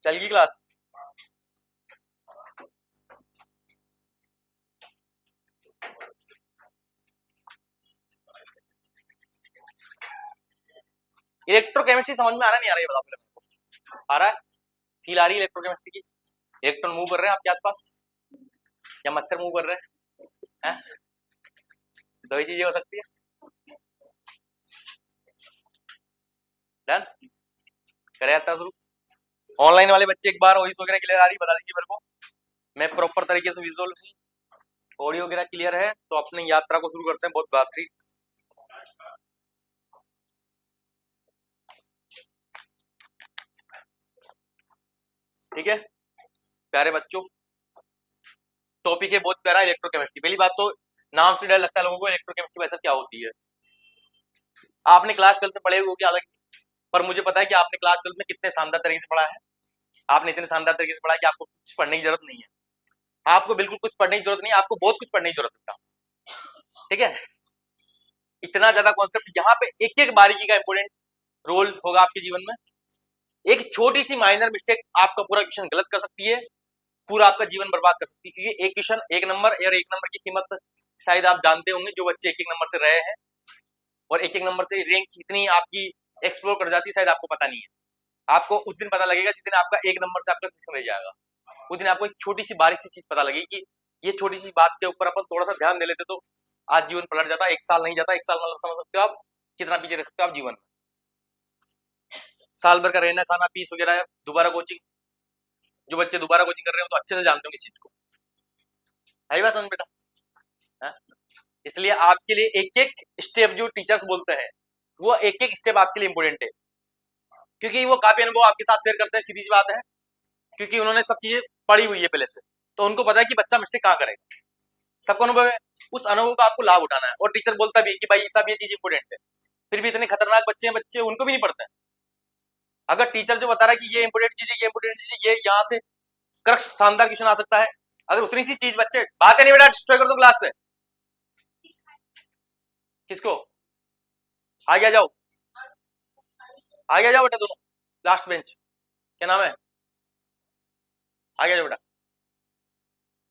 चल गई class? Electrochemistry समझ में आ रहा नहीं आ रहा, ये बताओ पहले मेरे को। आ रहा है? फील आ रही है इलेक्ट्रोकेमिस्ट्री की? इलेक्ट्रॉन मूव कर रहे हैं आपके आसपास या मच्छर मूव कर रहे हैं? दो ही चीजें हो सकती है। डन, करें आता शुरू। ऑनलाइन वाले बच्चे एक बार वॉइस वगैरह क्लियर आ रही बता दीजिए मेरे को। मैं प्रॉपर तरीके से विजुअल हूँ, ऑडियो वगैरह क्लियर है, तो अपनी यात्रा को शुरू करते हैं। बहुत बेहतरीन। ठीक है प्यारे बच्चों, टॉपिक है बहुत प्यारा, इलेक्ट्रोकेमिस्ट्री। पहली बात तो नाम से डर लगता है लोगों को, इलेक्ट्रोकेमिस्ट्री वैसा क्या होती है। आपने क्लास 12 में पढ़े हुए होगी हालांकि, पर मुझे पता है कि आपने क्लास 12 में कितने शानदार तरीके से पढ़ा है। आपने इतने शानदार तरीके से पढ़ा है कि आपको कुछ पढ़ने की जरूरत नहीं है। आपको बिल्कुल कुछ पढ़ने की जरूरत नहीं है, आपको बहुत कुछ पढ़ने की जरूरत है। ठीक है, इतना ज्यादा कॉन्सेप्ट यहाँ पे, एक एक बारीकी का इंपोर्टेंट रोल होगा आपके जीवन में। एक छोटी सी माइनर मिस्टेक आपका पूरा क्वेश्चन गलत कर सकती है, पूरा आपका जीवन बर्बाद कर सकती है। क्योंकि एक क्वेश्चन एक नंबर, और एक नंबर की कीमत शायद आप जानते होंगे, जो बच्चे एक एक नंबर से रहे हैं और एक एक नंबर से रैंक इतनी आपकी एक्सप्लोर कर जाती है, शायद आपको पता नहीं है। आपको उस दिन पता लगेगा जिस दिन आपका एक नंबर से आपका सिलेक्शन रह जाएगा। उस दिन आपको एक छोटी सी बारीक सी चीज पता लगेगी कि ये छोटी सी बात के ऊपर अपन थोड़ा सा ध्यान दे लेते तो आज जीवन पलट जाता। एक साल नहीं जाता, एक साल मतलब समझ सकते हो आप कितना पीछे रह सकते हो आप जीवन में। साल भर का रहना खाना फीस वगैरह, दोबारा कोचिंग, जो बच्चे दोबारा कोचिंग कर रहे हो तो अच्छे से जानते हो इस चीज को। है बात समझ बेटा? है? इसलिए आपके लिए एक एक स्टेप जो टीचर्स बोलते हैं, वो एक एक स्टेप आपके लिए इंपोर्टेंट है, क्योंकि वो काफी अनुभव आपके साथ शेयर करते हैं। सीधी सी बात है, क्योंकि उन्होंने सब चीजें पढ़ी हुई है पहले से, तो उनको पता है कि बच्चा मिस्टेक कहाँ करेगा। सबको अनुभव है, उस अनुभव का आपको लाभ उठाना है। और टीचर बोलता भी है कि भाई सब ये चीज इंपोर्टेंट है, फिर भी इतने खतरनाक बच्चे हैं, बच्चे उनको भी नहीं पढ़ते हैं। अगर टीचर जो बता रहा है कि ये इंपोर्टेंट चीज है, ये इंपोर्टेंट चीज है, ये यहाँ से क्रक्स शानदार क्वेश्चन आ सकता है, अगर उतनी सी चीज बच्चे, बात है नहीं बेटा, डिस्ट्रॉय कर दो क्लास से। किसको? आगे आ जाओ, आगे आ जाओ बेटा दोनों, लास्ट बेंच। क्या नाम है? आगे आ जाओ बेटा,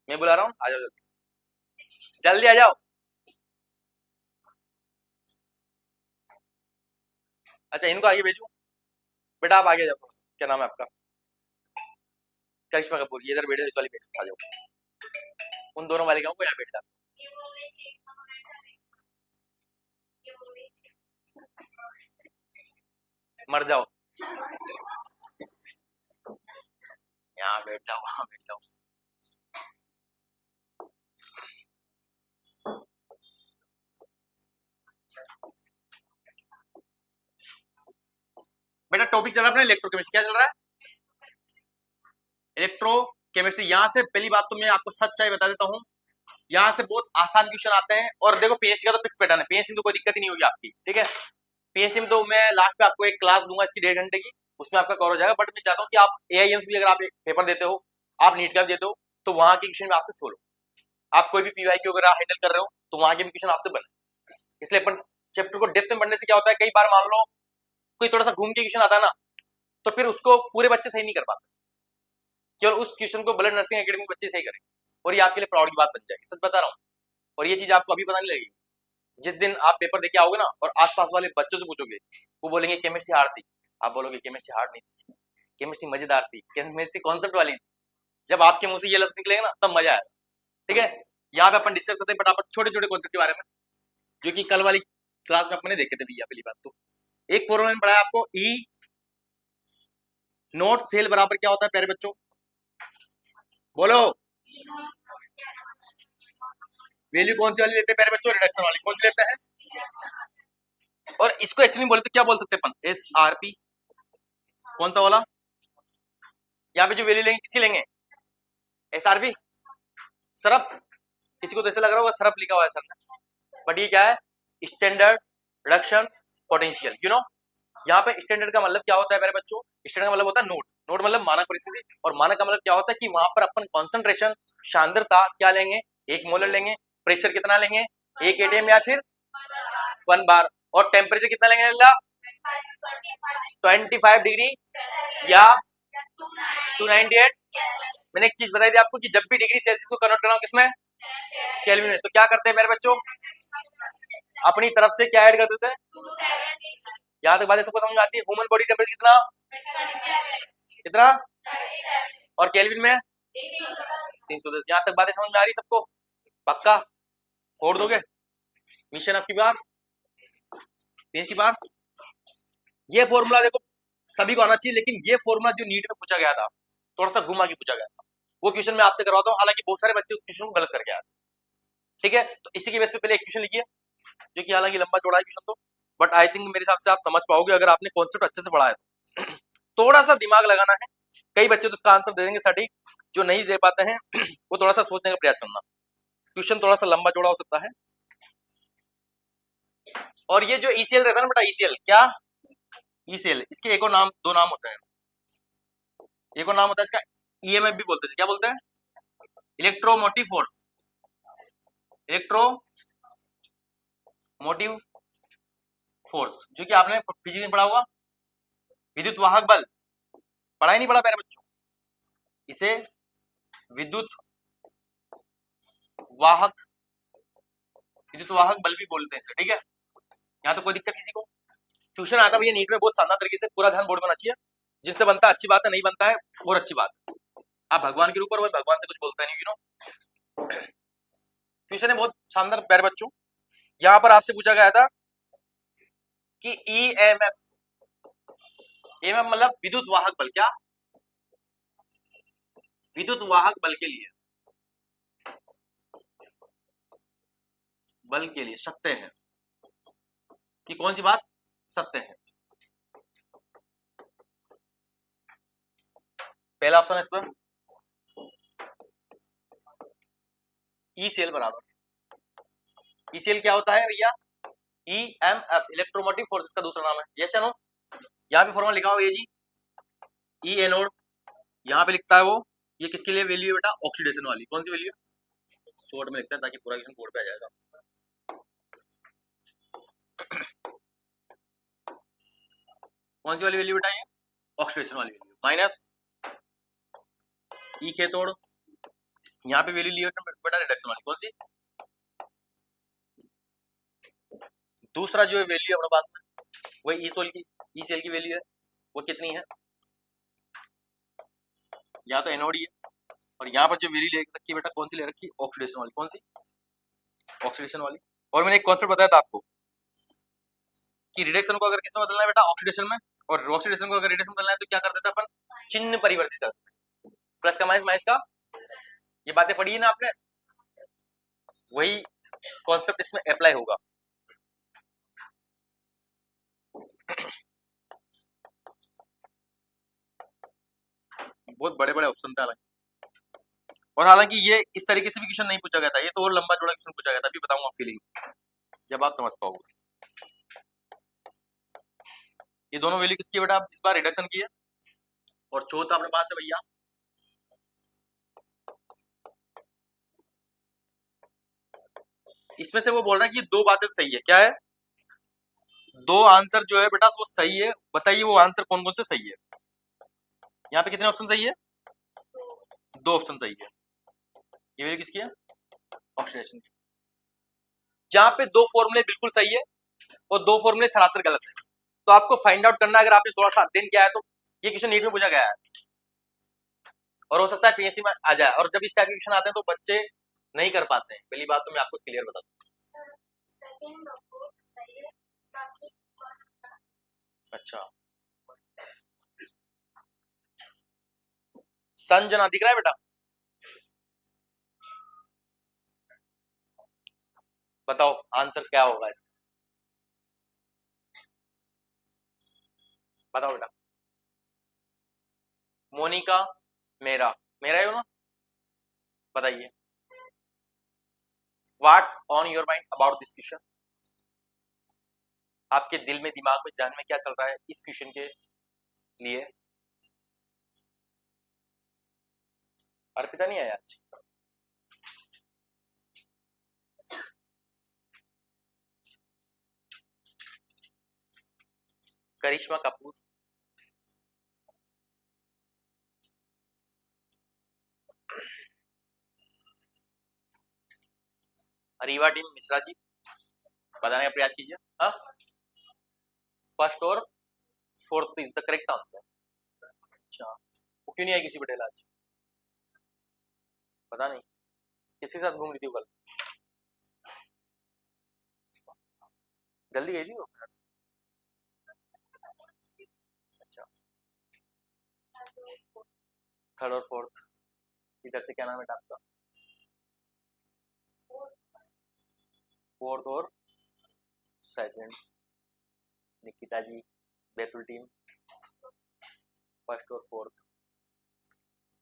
मैं बुला रहा हूँ, आ जाओ जल्दी, जल्दी आ जाओ। अच्छा इनको आगे भेजू बेटा, आप आगे आ जाओ। क्या नाम है आपका? करिश्मा कपूर। ये इधर बैठे, इस वाली बैठ आ जाओ। उन दोनों बालिकाओं को यहाँ बैठ जाओ। मर जाओ, यहाँ बैठ जाओ, वहां बैठ जाओ। बेटा टॉपिक चल रहा है अपना इलेक्ट्रोकेमिस्ट्री। क्या चल रहा है? इलेक्ट्रोकेमिस्ट्री। यहाँ से पहली बात तो मैं आपको सच्चाई बता देता हूँ, यहाँ से बहुत आसान क्वेश्चन आते हैं। और देखो पीएचडी का तो फिक्स पैटर्न है, पीएचडी में तो कोई दिक्कत ही नहीं होगी आपकी। ठीक है, पीएचडी में तो मैं लास्ट पे आपको एक क्लास दूंगा इसकी 1.5 घंटे की, उसमें आपका कवर हो जाएगा। बट मैं चाहता हूँ कि आप एआईएम्स भी अगर आप पेपर देते हो, आप नीट का भी देते हो, तो वहां के क्वेश्चन आपसे सोल्व, आप कोई भी पीवाई की अगर हैंडल कर रहे हो तो वहां के भी क्वेश्चन आपसे बने। इसलिए अपन चैप्टर को डेप्थ में पढ़ने से क्या होता है, कई बार मान लो कोई थोड़ा सा घूम के क्वेश्चन आता है ना, तो फिर उसको पूरे बच्चे सही नहीं कर पाते, केवल उस क्वेश्चन को ब्लड नर्सिंग एकेडमी के बच्चे सही करें, और ये आपके लिए प्राउड की बात बन जाएगी। सच बता रहा हूँ, और ये चीज आपको अभी पता नहीं लगेगी। जिस दिन आप पेपर देके आओगे ना और आसपास वाले बच्चों से पूछोगे, वो बोलेंगे केमिस्ट्री हार्ड थी, आप बोलोगे केमिस्ट्री हार्ड नहीं थी, केमिस्ट्री मजेदार थी, केमिस्ट्री कॉन्सेप्ट वाली थी। जब आपके मुंह से ये लफ्ज निकलेगा ना तब मजा आएगा। ठीक है, यहाँ पे अपन डिस्कस करते हैं फटाफट छोटे छोटे कॉन्सेप्ट के बारे में, जो कि कल वाली क्लास में अपने देखे थे भैया। पहली बात तो एक फॉर्मूला में पढ़ाया आपको, ई नोट सेल बराबर क्या होता है प्यारे बच्चों, बोलो। वैल्यू कौन सी वाली लेते हैं प्यारे बच्चों? रिडक्शन वाली। कौन सी लेते हैं? और इसको एक्चुअली बोलते क्या बोल सकते हैं अपन? S R P. कौन सा वाला? यहाँ पे जो वैल्यू लेंगे किसी लेंगे? S R P, Surf. किसी को तो ऐसा लग रहा होगा सरफ लिखा हुआ है सर ने, बट ये क्या है? Standard reduction potential. You know, यहाँ पे स्टैंडर्ड का मतलब क्या होता है प्यारे बच्चों? स्टैंडर्ड का मतलब होता है नोट, नोट मतलब मानक परिस्थिति, और मानक का मतलब क्या होता है कि वहां पर अपन कॉन्सेंट्रेशन, सांद्रता क्या लेंगे? 1 मोलर लेंगे। प्रेशर कितना लेंगे? 1 atm या फिर 1 बार। और टेम्परेचर कितना लेंगे? 25 डिग्री या 298। मैंने एक चीज बताई थी आपको कि जब भी डिग्री सेल्सियस को कन्वर्ट करना हो किसमें, केल्विन में, तो क्या करते हैं मेरे बच्चों, अपनी तरफ से क्या ऐड कर देते हैं। यहाँ तक बातें सबको समझ में आती है। ह्यूमन बॉडी टेम्परेचर कितना, कितना, और केल्विन में 310। यहाँ तक बातें समझ में आ रही सबको, पक्का छोड़ दोगे मिशन आपकी बार, तीसरी बार। ये फॉर्मूला देखो सभी को आना चाहिए, लेकिन ये फॉर्मूला जो नीट में पूछा गया था, थोड़ा सा घुमा के पूछा गया था, वो क्वेश्चन मैं आपसे करवाता हूँ, हालांकि बहुत सारे बच्चे उस क्वेश्चन को गलत करके आए। ठीक है, तो इसी की बेस पे पहले एक क्वेश्चन लिखिए, जो कि हालांकि लंबा चौड़ा है क्वेश्चन तो, बट आई थिंक मेरे हिसाब से आप समझ पाओगे अगर आपने कॉन्सेप्ट अच्छे से पढ़ा है तो। थोड़ा सा दिमाग लगाना है, कई बच्चे तो इसका आंसर दे देंगे सटीक, जो नहीं दे पाते हैं वो थोड़ा सा सोचने का प्रयास करना, क्वेश्चन थोड़ा सा लंबा चौड़ा हो सकता है। और ये जो ईसीएल रहता है ना बेटा, ईसीएल क्या, ईसीएल, इसके एक और नाम, दो नाम होते हैं, एक और नाम होता है इसका ईएमएफ भी बोलते हैं, क्या बोलते हैं, इलेक्ट्रोमोटिव फोर्स, इलेक्ट्रोमोटिव फोर्स, जो कि आपने फिजिक्स में पढ़ा होगा, विद्युत वाहक बल, पढ़ा ही नहीं पढ़ा मेरे बच्चों, इसे विद्युत वाहक, विद्युत वाहक बल भी बोलते हैं इसे। ठीक है, यहाँ तो कोई दिक्कत किसी को, ट्यूशन आता भैया नीट में बहुत शानदार तरीके से, पूरा ध्यान बोर्ड में होना चाहिए, जिनसे बनता है अच्छी बात है, नहीं बनता है और अच्छी बात है, आप भगवान के ऊपर, भगवान से कुछ बोलता नहीं, यू नो। ट्यूशन है बहुत शानदार प्यारे बच्चों। यहाँ पर आपसे पूछा गया था कि ईएमएफ, ईएमएफ मतलब विद्युत वाहक बल, क्या, विद्युत वाहक बल के लिए, बल के लिए सत्य है कि कौन सी बात सत्य है। पहला ऑप्शन है इस पर ई सेल बराबर, ई सेल क्या होता है भैया, ईएमएफ, इलेक्ट्रोमोटिव फोर्स का दूसरा नाम है, यस या नो। यहाँ पे फॉर्मूला लिखा हुआ है जी, ई एनोड, यहाँ पे लिखता है वो, ये किसके लिए वैल्यू है बेटा, ऑक्सीडेशन वाली, कौन सी वैल्यू है, शॉर्ट में लिखता है ताकि पूरा क्वेश्चन बोर्ड पे आ जाएगा। कौन सी वाली वैल्यू बेटा, ये ऑक्सीडेशन वाली वैल्यू, माइनस ई कैथोड, यहाँ पे वैल्यू ली है बेटा रिडक्शन वाली, कौन सी, दूसरा जो है वैल्यू अपने पास में वही ई सेल की, ई सेल की वैल्यू है, वो कितनी है, यहाँ तो एनोड ही है, और यहाँ पर जो वैल्यू ले रखी है बेटा, कौन सी ले रखी है, ऑक्सीडेशन वाली, कौन सी, ऑक्सीडेशन वाली। और मैंने एक कॉन्सेप्ट बताया था आपको कि रिडक्शन को अगर किसमें बदलना है बेटा, ऑक्सीडेशन में, और ऑक्सीडेशन को अगर रिडक्शन में बदलना है तो क्या कर देते हैं अपन, चिन्ह परिवर्तित कर देते हैं, प्लस का माइनस, माइनस का, ये बातें पढ़ी है ना आपने, वही कॉन्सेप्ट इसमें अप्लाई होगा। बहुत बड़े बड़े ऑप्शन थे हालांकि, और हालांकि ये इस तरीके से भी क्वेश्चन नहीं पूछा गया था, ये तो और लंबा चौड़ा क्वेश्चन पूछा गया था, अभी बताऊंगा फीलिंग जब आप समझ पाओगे। ये दोनों वैल्यू किसकी बेटा, आप इस बार रिडक्शन की है, और चौथा अपने पास है भैया इसमें से वो बोल रहा है कि दो बातें तो सही है, क्या है, दो आंसर जो है बेटा वो सही है, बताइए वो आंसर कौन कौन से सही है। यहाँ पे कितने ऑप्शन सही है, दो ऑप्शन सही है, ये वैल्यू किसकी है, ऑक्सीडेशन की। जहां पे दो फॉर्मूले बिल्कुल सही है और दो फॉर्मूले सरासर गलत है, तो आपको फाइंड आउट करना है, अगर आपने थोड़ा सा अध्ययन किया है तो ये क्वेश्चन नीट में पूछा गया है, और हो सकता है पीएससी में आ जाए, और जब इस टाइप के क्वेश्चन आते हैं तो बच्चे नहीं कर पाते हैं, पहली बात तो मैं आपको क्लियर बता दूं। अच्छा, संजना दिख रहा है बेटा, बताओ आंसर क्या होगा इसका, बताओ बेटा, मोनिका, मेरा, मेरा ही हो ना, बताइए, what's on your mind about this question, आपके दिल में, दिमाग में, जान में क्या चल रहा है इस क्वेश्चन के लिए। अर्पिता नहीं आया आज, करिश्मा कपूर, रीवा टीम मिश्रा जी बताने का प्रयास कीजिए। हाँ, फर्स्ट और fourth is the correct answer. अच्छा, वो क्यों नहीं आई किसी पटेल आज? पता नहीं किसके साथ घूम रही थी वो कल, जल्दी गई थी वो अपने से। अच्छा, थर्ड और फोर्थ इधर से क्या नाम है आपका? फोर्थ और सेकंड निकिता जी, बैतुल टीम फर्स्ट और फोर्थ,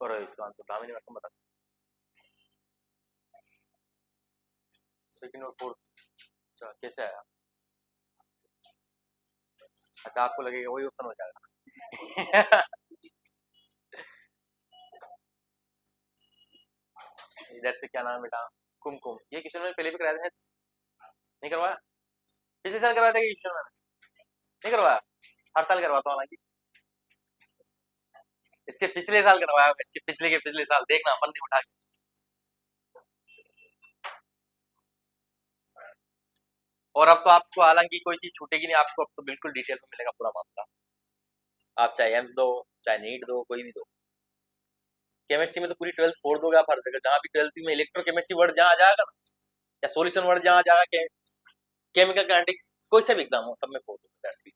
और इसका आंसर था मैंने बता सेकंड और फोर्थ। अच्छा, कैसे आया? अच्छा, आपको लगेगा वही ऑप्शन हो जाएगा। इधर से क्या नाम बेटा? कुमकुम, ये क्वेश्चन मैंने पहले भी कराया था, नहीं करवाया? पिछले साल करवाया था कि क्वेश्चन मैंने नहीं करवाया? हर साल करवाता हूँ हालांकि, इसके पिछले साल करवाया, इसके पिछले के पिछले साल, देखना मन नहीं उठा के। और अब तो आपको हालांकि कोई चीज छूटेगी नहीं, आपको अब तो बिल्कुल डिटेल में मिलेगा पूरा मामला। आप चाहे एम्स दो, चाहे नीट दो, कोई भी दो। केमिस्ट्री में तो पूरी 12th फोड़ दोगे आप हर जगह, जहाँ भी 12th में इलेक्ट्रोकेमिस्ट्री वर्ड जहाँ आ जाएगा ना, या सॉल्यूशन वर्ड जहाँ आ जाएगा, केमिकल काइनेटिक्स, कोई सा भी एग्जाम हो, सब में फोड़ दोगे। That's it.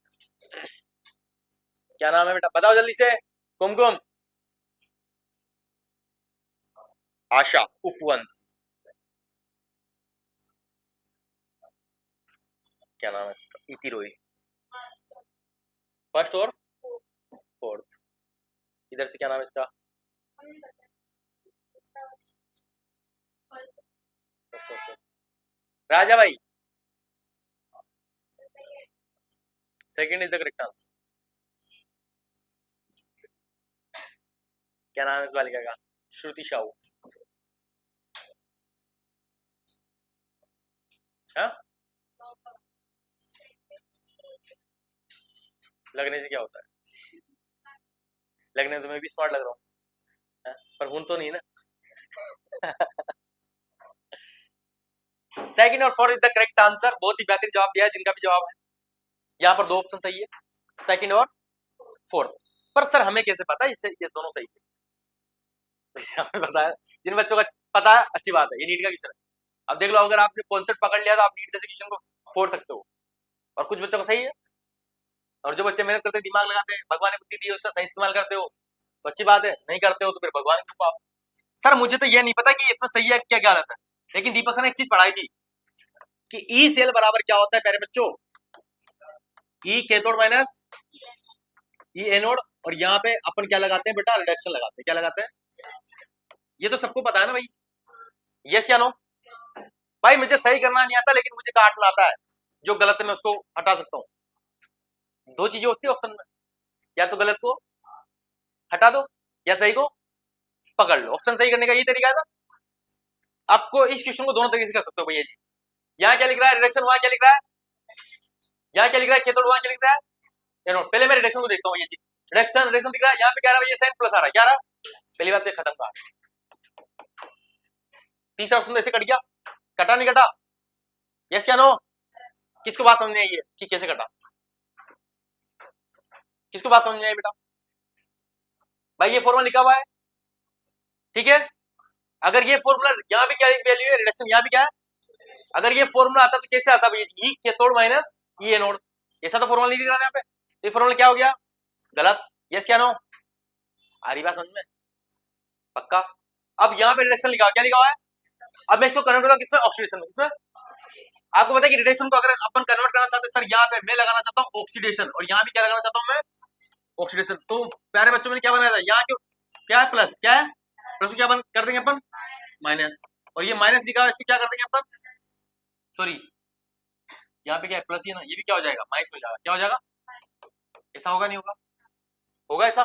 क्या नाम है बेटा, बताओ जल्दी से। कुमकुम, आशा, उपवंश, क्या नाम है इसका? इति रोई, फर्स्ट और फोर्थ। इधर से क्या नाम है इसका? राजा भाई, second is the correct answer. क्या नाम है इस बालिका का? श्रुति साहू। हाँ, लगने से क्या होता है? लगने तो मैं भी स्मार्ट लग रहा हूँ, हाँ? पर हूं तो नहीं ना। सेकंड और fourth is the correct answer. बहुत ही बेहतरीन जवाब दिया है जिनका भी जवाब है। यहाँ पर दो ऑप्शन सही है, सेकंड और फोर्थ। पर सर हमें कैसे पता है ये दोनों सही है? हमें पता है, जिन बच्चों का पता है अच्छी बात है, ये नीट का क्वेश्चन है। अब देख लो, अगर आपने कॉन्सेप्ट पकड़ लिया तो आप नीट जैसे क्वेश्चन को फोड़ सकते हो। और कुछ बच्चों को सही है, और जो बच्चे मेहनत करते हैं, दिमाग लगाते हैं, भगवान ने बुद्धि दी है, उसका सही इस्तेमाल करते हो तो अच्छी बात है, नहीं करते हो तो फिर भगवान के ऊपर। सर मुझे तो ये नहीं पता कि इसमें सही है क्या गलत है, लेकिन दीपक सर ने एक चीज पढ़ाई थी कि ई सेल बराबर क्या होता है प्यारे बच्चों? ई कैथोड माइनस ई एनोड, और यहाँ पे अपन क्या लगाते हैं बेटा? रिडक्शन लगाते हैं। क्या लगाते हैं? ये तो सबको पता है ना भाई, यस या नो? भाई मुझे सही करना नहीं आता, लेकिन मुझे काटना आता है, जो गलत है मैं उसको हटा सकता हूँ। दो चीजें होती है ऑप्शन में, या तो गलत को हटा दो या सही को पकड़ लो। ऑप्शन सही करने का ये तरीका है ना। आपको इस क्वेश्चन को दोनों तरीके से कर सकते हो भैया जी। यहाँ क्या लिख रहा है? रिडक्शन, वहां क्या लिख रहा है? यहाँ क्या लिख रहा है? कैथोड, वहां क्या लिख रहा है? एनोड। पहले मैं रिडक्शन को देखता हूँ भैया जी। रिडक्शन रिडक्शन दिख रहा है, यहाँ पे क्या रहा है भैया? साइन प्लस आ रहा है, क्या रहा? पहली बात पे खत्म का। तीसरा ऑप्शन तो ऐसे कट गया, कटा नहीं कटा? यस या नो? किसको बात समझ में आई है कि कैसे कटा? किसको बात समझ में आई बेटा? भाई ये फॉर्मूला लिखा हुआ है, ठीक है? अगर ये फॉर्मूला यहाँ भी क्या वैल्यू है, रिडक्शन यहाँ भी क्या है? अगर ये फॉर्मूला आता तो कैसे आता भैया? ई कैथोड माइनस ई एनोड, ऐसा तो फॉर्मूला नहीं दिख रहा यहाँ पे। तो ये फॉर्मूला क्या हो गया? गलत। यस या नो? आ रही बात समझ में? पक्का? अब यहाँ पे रिडक्शन लिखा, क्या लिखा हुआ है? अब मैं इसको कन्वर्ट करूंगा किसमें? ऑक्सीडेशन में। किसमें? आपको पता है कि रिडक्शन को अगर अपन कन्वर्ट करना चाहते हैं सर, यहाँ पे मैं लगाना चाहता हूँ ऑक्सीडेशन, और यहाँ भी क्या लगाना चाहता हूँ मैं? ऑक्सीडेशन। तो प्यारे बच्चों में क्या बनाया था? यहाँ क्यों क्या है? प्लस। क्या है? प्लस क्या बन कर देंगे अपन? माइनस। और ये माइनस लिखा है, इसको क्या कर देंगे अपन? सॉरी, यहाँ पे क्या है? प्लस ही है ना, ये भी क्या हो जाएगा? माइनस हो जाएगा। क्या हो जाएगा? ऐसा होगा नहीं होगा? होगा ऐसा?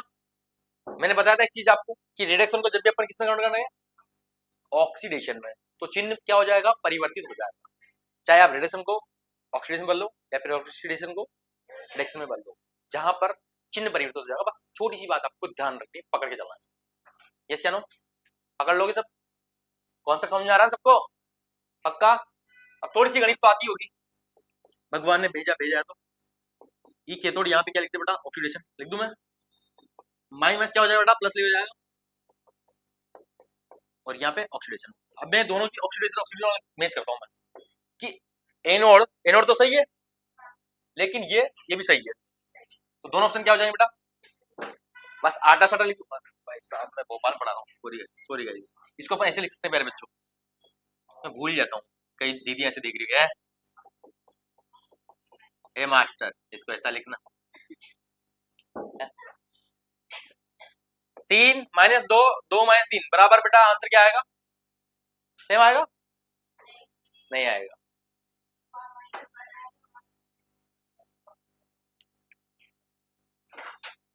मैंने बताया था एक चीज आपको कि रिडक्शन को जब भी अपन किसमें कन्वर्ट करना है? ऑक्सीडेशन में। तो चिन्ह क्या हो जाएगा? परिवर्तित हो जाएगा। चाहे आप रिडक्शन को ऑक्सीडेशन बदलो या फिर ऑक्सीडेशन को रिडक्शन में बदलो, जहां पर चिन्ह परिवर्तित हो जाएगा। बस छोटी सी बात आपको ध्यान रखनी है, पकड़ के चलना है। यस क्या नो? पकड़ लोगे सब? कॉन्सेप्ट समझ में आ रहा है सबको? पक्का? अब थोड़ी सी गणित तो आती होगी, भगवान ने भेजा भेजा है तो। ई केथोड यहाँ पे क्या लिखते बेटा, ऑक्सीडेशन लिख दूं मैं, माइनस क्या हो जाएगा बेटा, प्लस हो जाएगा, और यहाँ पे ऑक्सीडेशन। अब मैं दोनों की ऑक्सीडेशन ऑक्सीडेशन मैच करता हूँ मैं कि एनोड एनोड तो सही है, लेकिन ये भी सही है, तो दोनों ऑप्शन क्या हो जाएंगे बेटा, बस आटा साटा लिख दूं। भाई साहब मैं भोपाल पढ़ा रहा हूँ, सॉरी सॉरी गाइस, इसको अपन ऐसे लिख सकते हैं प्यारे बच्चों, मैं भूल जाता हूँ, कई दीदी ऐसे देख रही है, ए मास्टर इसको ऐसा लिखना, 3 माइनस 2, 2 माइनस 3 बराबर बेटा आंसर क्या आएगा, सेम आएगा, नहीं आएगा।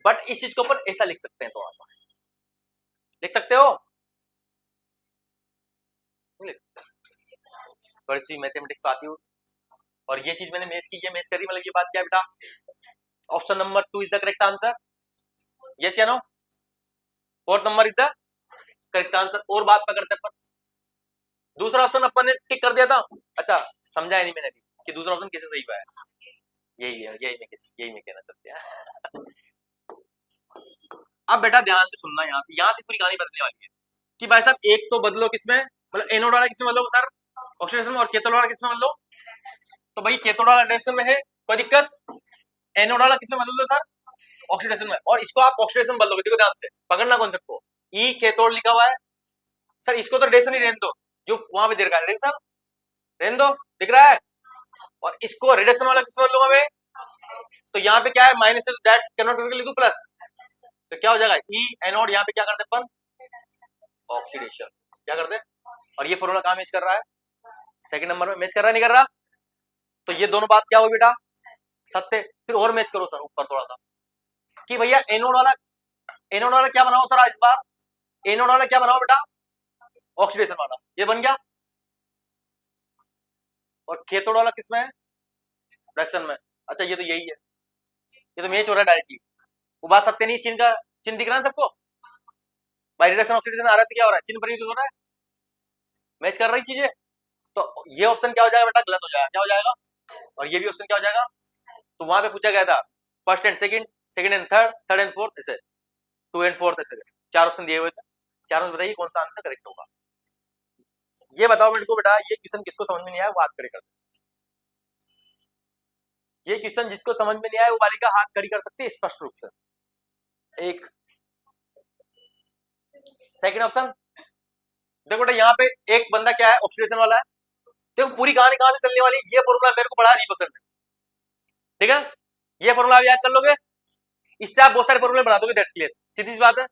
बट इस चीज को अपन ऐसा लिख सकते हैं, थोड़ा सा लिख सकते हो, थोड़ी सी मैथमेटिक्स तो आती हो, और ये चीज मैंने मैच की, ये मैच करी, मतलब ये बात क्या बेटा, option number 2 is the correct answer, yes या no, fourth number is the correct answer. और बात पकड़ते अपन, दूसरा ऑप्शन अपन ने टिक कर दिया था, अच्छा समझाया नहीं मैंने कि दूसरा ऑप्शन कैसे सही हुआ है, यही है, यही मैं कहना चाहते हैं। अब बेटा ध्यान से सुनना, यहाँ से पूरी कहानी बदलने वाली है कि भाई साहब एक तो बदलो किसमें, मतलब एनोड वाला किसमें बदलो सर, ऑक्सीडेशन में, और कैथोड वाला किसमें बदलो, तो भाई कैथोड वाला डायरेक्शन में है, कोई दिक्कत, एनोड वाला किसमें बदल दो सर, ऑक्सीडेशन में, और इसको आप ऑक्सीडेशन में बदलोगे, देखो ध्यान से पकड़ना कॉन्सेप्ट को, ई कैथोड लिखा हुआ है सर, इसको तो डायरेक्शन ही रहने दो, जो वहां पे दे रखा है डायरेक्शन रहने दो, दिख रहा है, और इसको रिडक्शन वाला किसमें बदलूंगा मैं, तो यहाँ पे क्या है माइनस है, तो दैट कैन नॉट लिख दूं प्लस, तो क्या हो जाएगा ई एनोड, यहाँ पे क्या करते अपन, ऑक्सीडेशन, क्या करते, और ये फॉर्मूला कहां मैच कर रहा है, सेकंड नंबर में मैच कर रहा है, नहीं कर रहा, तो ये दोनों बात क्या हुई बेटा, सत्य। फिर और मैच करो सर ऊपर थोड़ा सा, कि भैया एनोड वाला क्या बनाओ सर, इस बार एनोड वाला क्या बनाओ बेटा, ऑक्सीडेशन वाला, ये बन गया, और कैथोड वाला किसमें है, रिडक्शन में, अच्छा ये तो यही है, ये तो मैच हो रहा है डायरेक्टली, वो बात सत्य नहीं, चिन्ह का चिन्ह दिख रहा है सबको, बाय रिडक्शन ऑक्सीडेशन आ रहा है, तो क्या हो रहा है, चिन्ह पर ही तो हो रहा है, मैच कर रही चीजें, तो ये ऑप्शन क्या हो जाएगा बेटा, गलत हो जाएगा, क्या हो जाएगा, और ये भी ऑप्शन क्या हो जाएगा, तो वहां पे पूछा गया था first and second, second and third, third and fourth, ऐसे 2 एंड 4 ऐसे 4 ऑप्शन दिए हुए थे, चारों में बताइए कौन सा आंसर करेक्ट होगा, ये बताओ मेरे को बेटा, ये क्वेश्चन किसको समझ में नहीं आया वो हाथ खड़ी कर, ये क्वेश्चन जिसको समझ में नहीं आया वो बालिका हाथ खड़ी कर सकती है स्पष्ट रूप से, एक सेकंड ऑप्शन, देखो बेटा यहाँ पे एक बंदा क्या है, ऑक्सीडेशन वाला है, देखो पूरी कहानी कहां से चलने वाली, ये फॉर्मूला मेरे को पढ़ा दीपक सर ने, ठीक है, ये फॉर्मूला आप याद कर लोगे, इससे आप बहुत सारे फॉर्मूले बना दोगे, दैट्स क्लियर, सीधी सी बात है।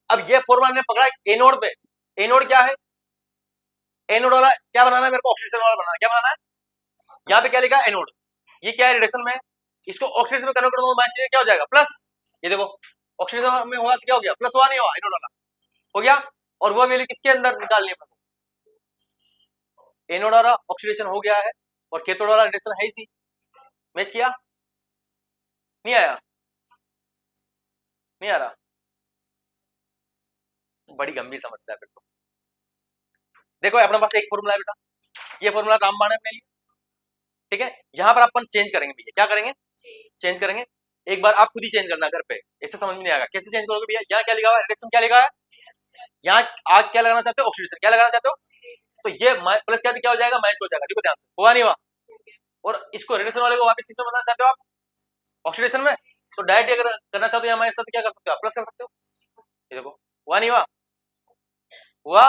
अब ये फॉर्मूला हमने पकड़ा एनोड पे, एनोड क्या है, एनोड वाला क्या बनाना है मेरे को, ऑक्सीडेशन वाला बनाना है, क्या बनाना है, यहाँ पे क्या लिखा है एनोड, ये क्या है रिडक्शन में, इसको ऑक्सीडेशन में कन्वर्ट कर दो, माइनस क्या हो जाएगा प्लस, ये देखो ऑक्सीडेशन में हुआ तो क्या हो गया, प्लस हुआ नहीं हुआ, एनोड वाला हो गया, और वो वैल्यू किसके अंदर निकालनी है, एनोड वाला ऑक्सीडेशन हो गया है, और कैथोड वाला रिडक्शन है ही, मैच किया, नहीं आया, नहीं आ रहा, बड़ी गंभीर समस्या है फिर तो। देखो अपने पास एक फॉर्मूला है बेटा, ये फॉर्मूला रामबाण है अपने लिए, ठीक है, यहाँ पर अपन चेंज करेंगे भैया, क्या करेंगे, चेंज करेंगे, एक बार आप खुद ही चेंज करना घर पे, ऐसे समझ में नहीं आएगा, कैसे चेंज करोगे भैया, यहाँ क्या लिखा हुआ है, रिडक्शन क्या लिखा है, यहाँ आग क्या लगाना चाहते हो, ऑक्सीडेशन क्या लगाना चाहते हो, तो ये प्लस क्या हो जाएगा, माइनस हो जाएगा, देखो ध्यान से, हुआ नहीं हुआ, और इसको रिडक्शन वाले को वापस किसमें बनाना चाहते हो आप, ऑक्सीडेशन में, तो डायरेक्ट अगर करना चाहते हो या माइनस, तो क्या कर सकते हो, प्लस कर सकते हो, ये देखो हुआ नहीं हुआ, हुआ,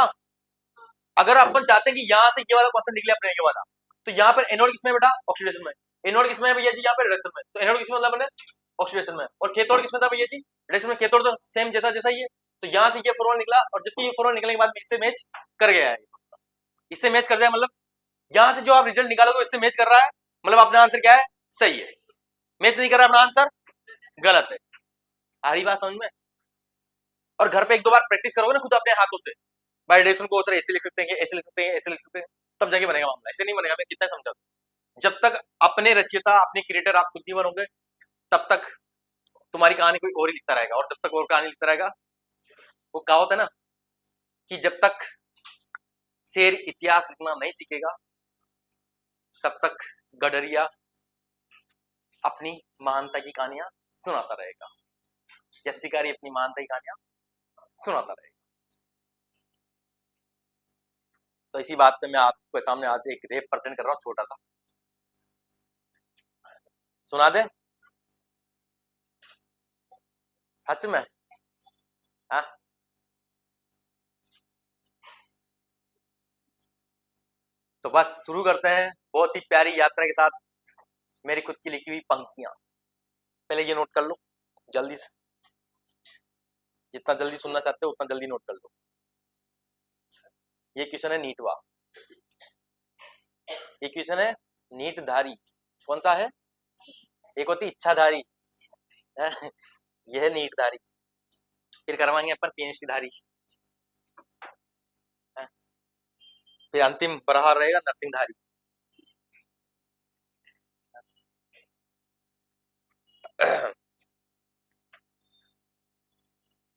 अगर अपन चाहते हैं कि यहाँ से ये वाला क्वेश्चन निकले अपने ये वाला, तो यहाँ पर एनोड किसमें बेटा, ऑक्सीडेशन में, एनोड किसमें है भैया जी, यहाँ पे रिडक्शन में, तो एनोड किसमें मतलब अपने ऑक्सीडेशन में, और कैथोड किसमें था भैया जी, रिडक्शन में, कैथोड तो सेम जैसा जैसा ही है, तो यहाँ से ये फॉर्मूला निकला, और जबकि ये फॉर्मूला निकलने के बाद इससे मैच कर गया है, इससे मैच कर जाए, मतलब यहाँ से जो आप रिजल्ट निकालोगे इससे मैच कर रहा है, मतलब अपना आंसर क्या है, सही है, मैच नहीं कर रहा अपना आंसर गलत है, आ रही बात समझ में, और घर पे एक दो बार प्रैक्टिस करोगे ना खुद अपने हाथों से, बाय रिलेशन को सर ऐसे लिख सकते हैं, ऐसे लिख सकते हैं, ऐसे लिख सकते हैं, तब जाके बनेगा मामला, ऐसे नहीं बनेगा, मैं कितना समझा, जब तक अपने रचयिता अपने क्रिएटर आप खुद नहीं बनोगे तब तक तुम्हारी कहानी कोई और ही लिखता रहेगा, और जब तक और कहानी लिखता रहेगा, वो कहावत है ना कि जब तक शेर इतिहास लिखना नहीं सीखेगा तब तक गडरिया अपनी महानता की कहानियां सुनाता रहेगा, या शिकारी अपनी महानता की कहानियां सुनाता रहेगा। तो इसी बात पे मैं आपके सामने आज एक रेप प्रेजेंट कर रहा हूं, छोटा सा। सुना दे? सच में? हाँ, तो बस शुरू करते हैं बहुत ही प्यारी यात्रा के साथ, मेरी खुद की लिखी हुई पंक्तियां। पहले ये नोट कर लो जल्दी से, जितना जल्दी सुनना चाहते हो उतना जल्दी नोट कर लो। ये क्वेश्चन है नीटवा, ये क्वेश्चन है नीटधारी। कौन सा है? एक होती इच्छाधारी, यह है नीटधारी। फिर करवाएंगे अपन पीएचडी धारी, फिर अंतिम प्रहार रहेगा नरसिंहधारी।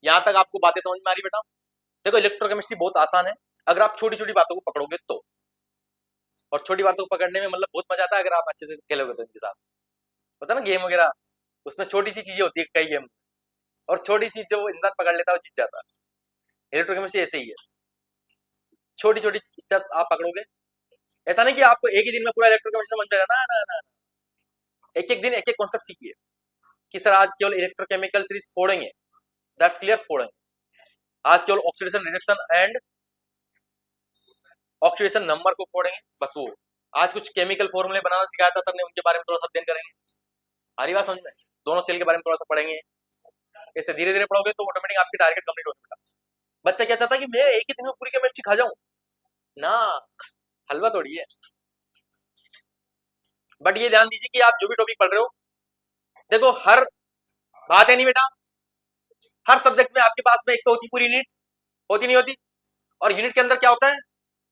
यहां तक आपको बातें समझ में आ रही बेटा? देखो इलेक्ट्रोकेमिस्ट्री बहुत आसान है अगर आप छोटी छोटी बातों को पकड़ोगे तो, और छोटी बातों को पकड़ने में मतलब बहुत मजा आता है अगर आप अच्छे से खेलोगे तो इनके साथ। होता है ना गेम वगैरह, उसमें छोटी सी चीजें होती है कई गेम, और छोटी सी जो इंसान पकड़ लेता है वो जीत जाता है। इलेक्ट्रोकेमिस्ट्री ऐसे ही है, छोटी छोटी स्टेप्स आप पकड़ोगे। ऐसा नहीं कि आपको एक ही दिन में पूरा इलेक्ट्रोकेमिस्ट्री समझ जाएगा, ना ना ना, एक एक दिन एक एक कॉन्सेप्ट सीखिए कि सर आज केवल इलेक्ट्रोकेमिकल सीरीज फोड़ेंगे, दैट्स क्लियर, फोड़ेंगे। आज केवल oxidation reduction and oxidation number को फोड़ेंगे, बस वो। आज कुछ केमिकल फॉर्मूले बनाना सिखाया था सर ने, उनके बारे में थोड़ा सा अध्ययन करेंगे। हरी बात समझ में? दोनों सेल के बारे में थोड़ा सा पढ़ेंगे। ऐसे धीरे धीरे पढ़ोगे तो ऑटोमेटिक आपकी टारगेट कंप्लीट होगा। बच्चा क्या चाहता है कि मैं एक ही दिन में पूरी केमिस्ट्री खा जाऊं ना, हलवा थोड़ी है। बट ये ध्यान दीजिए कि आप जो भी टॉपिक पढ़ रहे हो, देखो हर बात है नहीं बेटा, हर सब्जेक्ट में आपके पास में एक तो होती पूरी यूनिट, होती नहीं होती, और यूनिट के अंदर क्या होता है,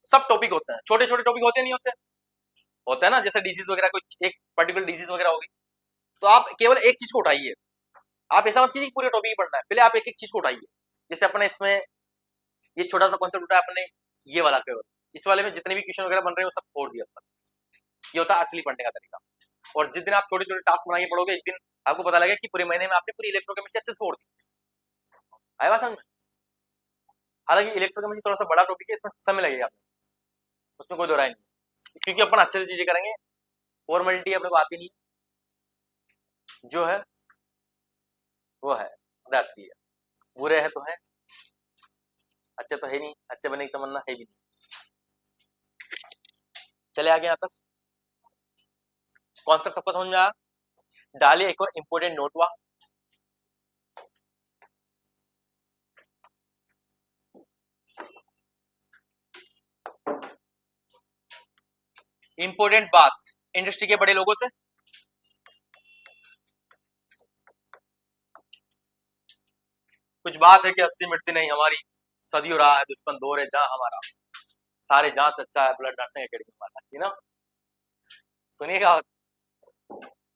सब टॉपिक होते हैं। छोटे छोटे टॉपिक होते नहीं होते, होता है ना, जैसे डिजीज वगैरह, कोई एक पर्टिकुलर डिजीज वगैरह होगी, तो आप केवल एक चीज को उठाइए। आप ऐसा मत कीजिए पूरे टॉपिक पढ़ना है, पहले आप एक एक चीज को उठाइए। जैसे अपने इसमें ये छोटा सा कॉन्सेप्ट उठाया अपने, ये वाला केवल, इस वाले में जितने भी क्वेश्चन वगैरह बन रहे हैं वो सब फोड़ दिया अपन। ये होता है असली पढ़ने का तरीका। और जिस दिन आप छोटे छोटे टास्क बना के पढ़ोगे, एक दिन आपको पता लगेगा कि पूरे महीने में आपने पूरी इलेक्ट्रोकेमिस्ट्री अच्छे से फोड़ दी। आया बात समझ में? हालांकि इलेक्ट्रोकेमिस्ट्री थोड़ा सा बड़ा टॉपिक है, इसमें समय लगेगा, उसमें कोई दो राय नहीं, क्योंकि अपन अच्छे से चीजें करेंगे। फॉर्मेलिटी अपने को आती नहीं, जो है वो है, दैट्स क्लियर। बुरे है तो है, अच्छे तो है नहीं, अच्छे बनने की तमन्ना है भी नहीं। चले आगे यहां तक कॉन्सेप्ट सबको समझ में आया? डालिए एक और इंपोर्टेंट नोट हुआ, इंपोर्टेंट बात इंडस्ट्री के बड़े लोगों से, कुछ बात है कि हस्ती मिटती नहीं हमारी, सदियों रहा है दुश्मन दौर है जहां हमारा, सारे जहां से अच्छा है ब्लड नर्सिंग एकेडमी वाला, यू नो। सुनिएगा,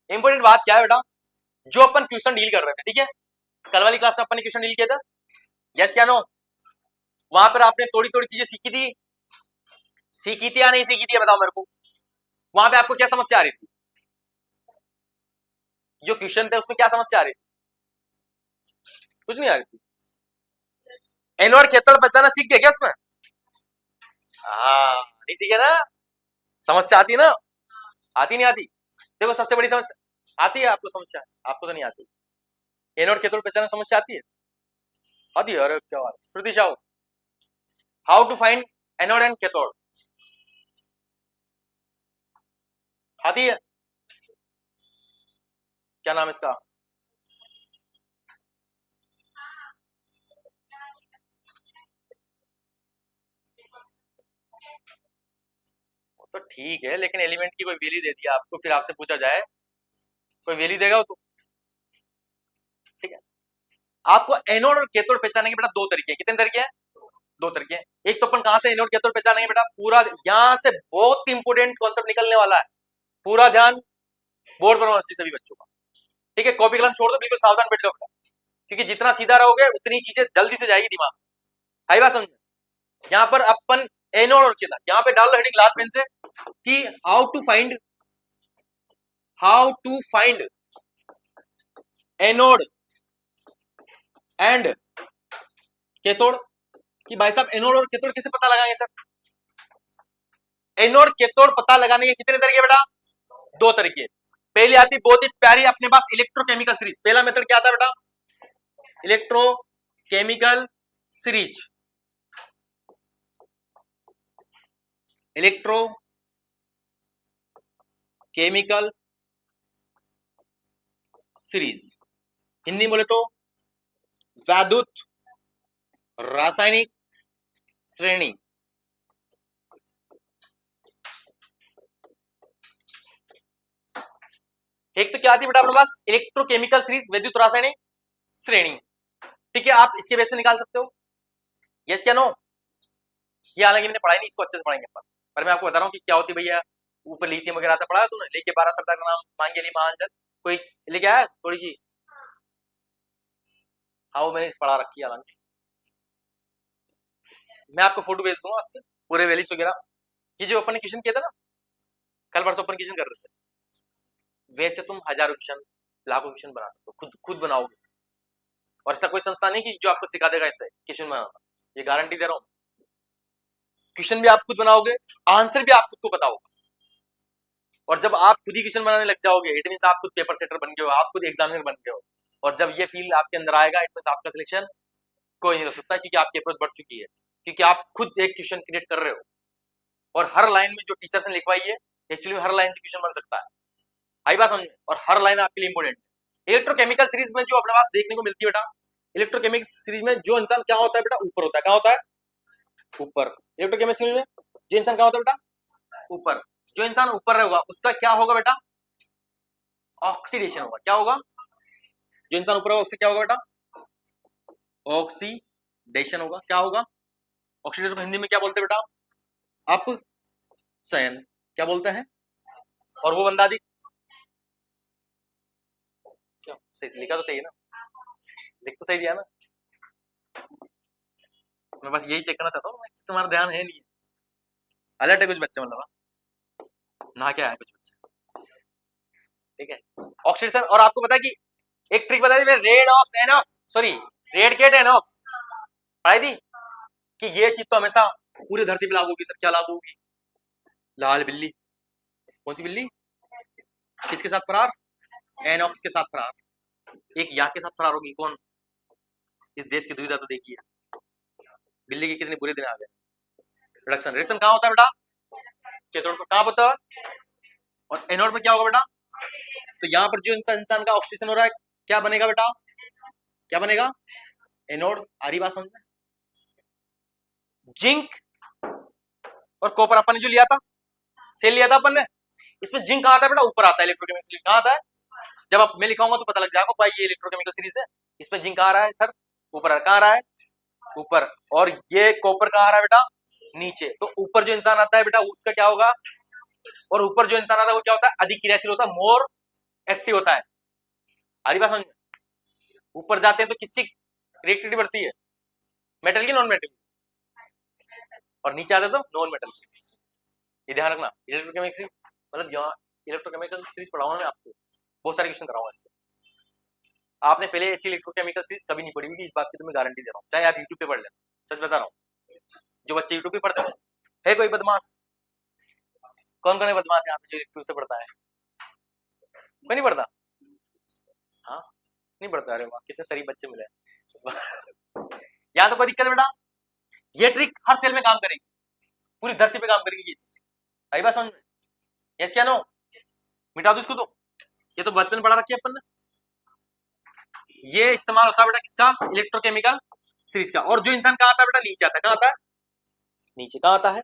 इंपोर्टेंट बात क्या है बेटा, जो अपन क्वेश्चन डील कर रहे थे, ठीक है, कल वाली क्लास में अपन ने क्वेश्चन डील किया था, यस क्या नो? वहां पर आपने थोड़ी थोड़ी चीजें सीखी थी, सीखी थी या नहीं सीखी थी, बताओ मेरे को। वहां पे आपको क्या समस्या आ रही थी? जो क्वेश्चन थे उसमें क्या समस्या आ रही थी? कुछ नहीं आ रही थी। एनोड खेतड़ बचाना सीख गए क्या उसमें? हाँ, नहीं सीखे ना, समस्या आती है ना, आती नहीं आती? देखो सबसे बड़ी समस्या आती है आपको, समस्या आपको तो नहीं आती। एनोड कैथोड पहचानने समस्या आती है? आती है, अरे क्या बात। Shruti Shah, how to find anode and cathode, आती है? क्या नाम इसका? तो ठीक है, लेकिन एलिमेंट की कोई वैल्यू दे दिया आपको, फिर आपसे पूछा जाए कोई वैल्यू देगा तो, ठीक है। आपको एनोड और कैथोड पहचानने के बेटा दो तरीके हैं। कितने तरीके हैं? दो तरीके हैं। एक तो अपन कहां से एनोड कैथोड पहचानेंगे बेटा, पूरा यहां से बहुत इंपोर्टेंट कॉन्सेप्ट निकलने वाला है, पूरा ध्यान बोर्ड पर होना चाहिए सभी बच्चों का, ठीक है। कॉपी कलम छोड़ दो, बिल्कुल सावधान बैठ जाओ बेटा, क्योंकि जितना सीधा रहोगे उतनी चीजें जल्दी से जाएगी दिमाग। आई बात समझ में? यहाँ पर अपन एनोड और कैथोड। यहाँ पे डाल लो हेडिंग लाल पेन से कि how to find anode and cathode. कि भाई साहब एनोड और कैथोड कैसे पता लगाएंगे सर? एनोड कैथोड पता लगाने के कितने तरीके बेटा? दो तरीके। पहली आती बहुत ही प्यारी अपने पास इलेक्ट्रोकेमिकल सीरीज। पहला मेथड क्या आता है बेटा? Electrochemical series. Electrochemical series Hindi बोले तो वैद्युत रासायनिक श्रेणी। एक तो क्या आती है बेटा अपने पास? इलेक्ट्रोकेमिकल सीरीज विद्युत रासायनिक श्रेणी। ठीक है, आप इसके बेस पे निकाल सकते हो यस क्या नो। ये हालांकि मैंने पढ़ाई नहीं, इसको अच्छे से पढ़ाएंगे पर मैं आपको बता रहा हूँ कि क्या होती है भैया। ऊपर लिथियम वगैरह आता पढ़ा है तूने? लेके 12 सरदार का नाम मांगे ली महांजन कोई लेके आया थोड़ी सी? हाँ वो मैंने पढ़ा रखी है हालांकि। मैं आपको फोटो भेज दूंगा उसके पूरे वैल्यूज वगैरह। ये जो अपन ने क्वेश्चन किया था ना कल परसों, अपन क्वेश्चन कर रहे थे, वैसे तुम हजारों क्वेश्चन लाखों क्वेश्चन बना सकते हो, खुद बनाओगे। और ऐसा कोई संस्था नहीं कि जो आपको सिखा देगा ऐसे क्वेश्चन बनाना, ये गारंटी दे रहा हूँ। क्वेश्चन भी आप खुद बनाओगे, आंसर भी आप खुद को बताओगे। और जब आप खुद ही क्वेश्चन बनाने लग जाओगे इट मींस आप खुद पेपर सेटर बन गए हो, आप खुद एग्जामिनर बन गए हो। और जब ये फील आपके अंदर आएगा इट मींस आपका सिलेक्शन कोई नहीं हो सकता, क्योंकि आपकी अप्रोच बढ़ चुकी है, क्योंकि आप खुद एक क्वेश्चन क्रिएट कर रहे हो। और हर लाइन में जो टीचर्स ने लिखवाई है एक्चुअली हर लाइन से क्वेश्चन बन सकता है। आई बात समझ में? और हर लाइन आपके लिए इंपॉर्टेंट है। इलेक्ट्रोकेमिकल सीरीज में जो अपने पास देखने को मिलती है बेटा, इलेक्ट्रोकेमिकल सीरीज में जो इंसान क्या होता है बेटा? ऊपर होता है। क्या होता है? ऊपर। इलेक्ट्रोकेमिस्ट्री में जो इंसान क्या होता है बेटा? ऊपर। जो इंसान ऊपर रहेगा उसका क्या होगा बेटा? ऑक्सीडेशन होगा। क्या होगा? जो इंसान ऊपर होगा उससे क्या होगा बेटा? ऑक्सीडेशन होगा। क्या होगा? ऑक्सीडेशन को हिंदी में क्या बोलते हैं बेटा? अपचयन। क्या बोलते हैं? और वो बंदा दी क्या सही लिखा? तो सही है ना? लिख तो सही दिया ना? मैं बस यही चेक करना चाहता हूँ तुम्हारा ध्यान है नहीं, अलर्ट है कुछ बच्चे, मतलब ना क्या है कुछ बच्चे। ठीक है, ऑक्सीडेशन। और आपको पता है कि एक ट्रिक बताई थी मैंने, रेडॉक्स एनॉक्स, सॉरी रेडकेट एनॉक्स पढ़ाई थी कि ये चीज तो हमेशा पूरी धरती पे लागू होगी। सर क्या लागू होगी? लाल बिल्ली। कौन सी बिल्ली? किसके साथ फरार? एनॉक्स के साथ फरार। एक या के साथ फरार होगी। कौन? इस देश की दुविधा तो देखिए, बिल्ली के कितने बुरे दिन आ गए। रिडक्शन। रिडक्शन कहाँ होता है बेटा? कैथोड पर। कहाँ होता है? और एनोड में क्या होगा बेटा? तो यहाँ पर जो इंसान का ऑक्सीजन हो रहा है क्या बनेगा बेटा? क्या बनेगा? एनोड। आ रही बात समझ में? जिंक और कॉपर अपन ने जो लिया था, सेल लिया था अपन ने, इसमें जिंक कहाँ आता है बेटा? ऊपर आता है। इलेक्ट्रोकेमिकल सीरीज कहाँ आता है? जब आप मैं लिखाऊंगा तो पता लग जाएगा भाई ये इलेक्ट्रोकेमिकल सीरीज है। इसमें जिंक कहाँ आ रहा है सर? ऊपर। कहाँ आ रहा है? ऊपर। और ये कॉपर कहाँ आ रहा है बेटा? नीचे। तो ऊपर जो इंसान आता है बेटा उसका क्या होगा? और ऊपर जो इंसान आता है वो क्या होता है? अधिक क्रियाशील होता है, मोर एक्टिव होता है। आरी बात समझ में? ऊपर जाते हैं तो किसकी रिएक्टिविटी बढ़ती है? मेटल की, नॉन मेटल? और नीचे आते तो नॉन मेटल। ये ध्यान रखना। इलेक्ट्रोकेमिकल मतलब यहाँ इलेक्ट्रोकेमिकल सीरीज पढ़ाऊंगा मैं आपको, बहुत सारे क्वेश्चन कराऊंगा इसके। आपने पहले ऐसी इलेक्ट्रोकेमिकल सीरीज कभी नहीं पढ़ी होगी, इस बात की तो मैं गारंटी दे रहा हूँ, चाहे आप यूट्यूब पे पढ़ लेना। सच बता रहा हूँ, जो बच्चे यूट्यूब पे पढ़ते हैं है कोई बदमाश? कौन कौन है बदमाश यहाँ पे जो यूट्यूब से पढ़ता है? कोई नहीं पढ़ता? हाँ नहीं पढ़ता? अरे वाह, कितने शरीफ बच्चे मिले। यहाँ तो कोई दिक्कत है बेटा? ये ट्रिक हर सेल में काम करेगी, पूरी धरती पे काम करेगी ये चीज। आई बात समझ में? यस या नो? मिटा दो इसको तो, ये तो बचपन पढ़ा रखी है अपन ने। ये इस्तेमाल होता है बेटा किसका? इलेक्ट्रोकेमिकल सीरीज का। और जो इंसान कहाँ आता है बेटा? नीचे आता है। कहाँ आता है? नीचे। कहाँ आता है?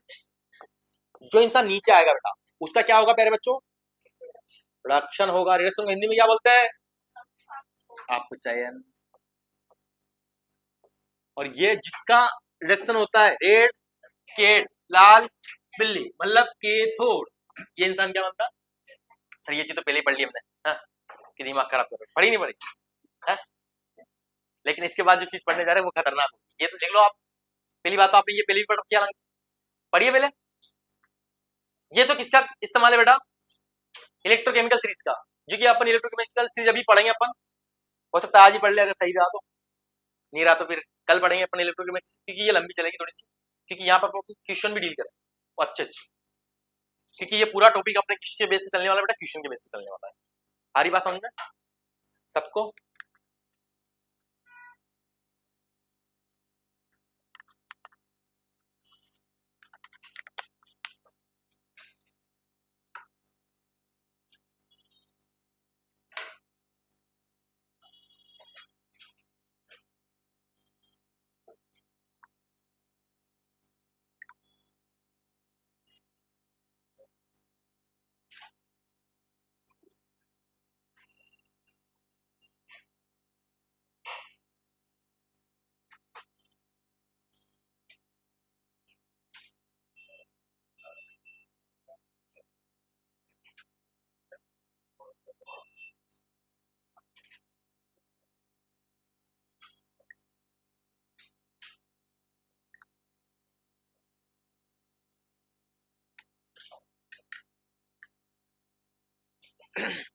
जो इंसान नीचे आएगा बेटा उसका क्या होगा प्यारे बच्चों? रिडक्शन होगा। रिडक्शन को हिंदी में क्या बोलते हैं? अपचयन। और ये जिसका रिडक्शन होता है, रेड केट लाल बिल्ली मतलब कैथोड, ये इंसान क्या बनता? सर ये चीज तो पहले ही पढ़ ली हमने, हाँ? कि दिमाग खराब कर रहे, पढ़ी नहीं पढ़ी? हाँ? लेकिन इसके बाद जो चीज पढ़ने जा रहे हैं वो खतरनाक होगी। ये तो लिख लो आप। पहली बात तो आपने ये पहली भी पढ़ किया पढ़िए पहले। ये तो किसका इस्तेमाल है बेटा, इलेक्ट्रोकेमिकल सीरीज का, जो कि अपन इलेक्ट्रोकेमिकल सीरीज अभी पढ़ेंगे अपन, हो सकता है आज ही पढ़ ले अगर सही रहा तो, नहीं रहा तो फिर कल पढ़ेंगे अपन इलेक्ट्रोकेमिकल, क्योंकि ये लंबी चलेगी थोड़ी सी, क्योंकि यहाँ पर क्वेश्चन भी डील करें अच्छे अच्छे, क्योंकि ये पूरा टॉपिक अपने किसके बेस पे चलने वाला है बेटा, क्वेश्चन के बेस पे चलने वाला है। आ रही बात समझ में सबको?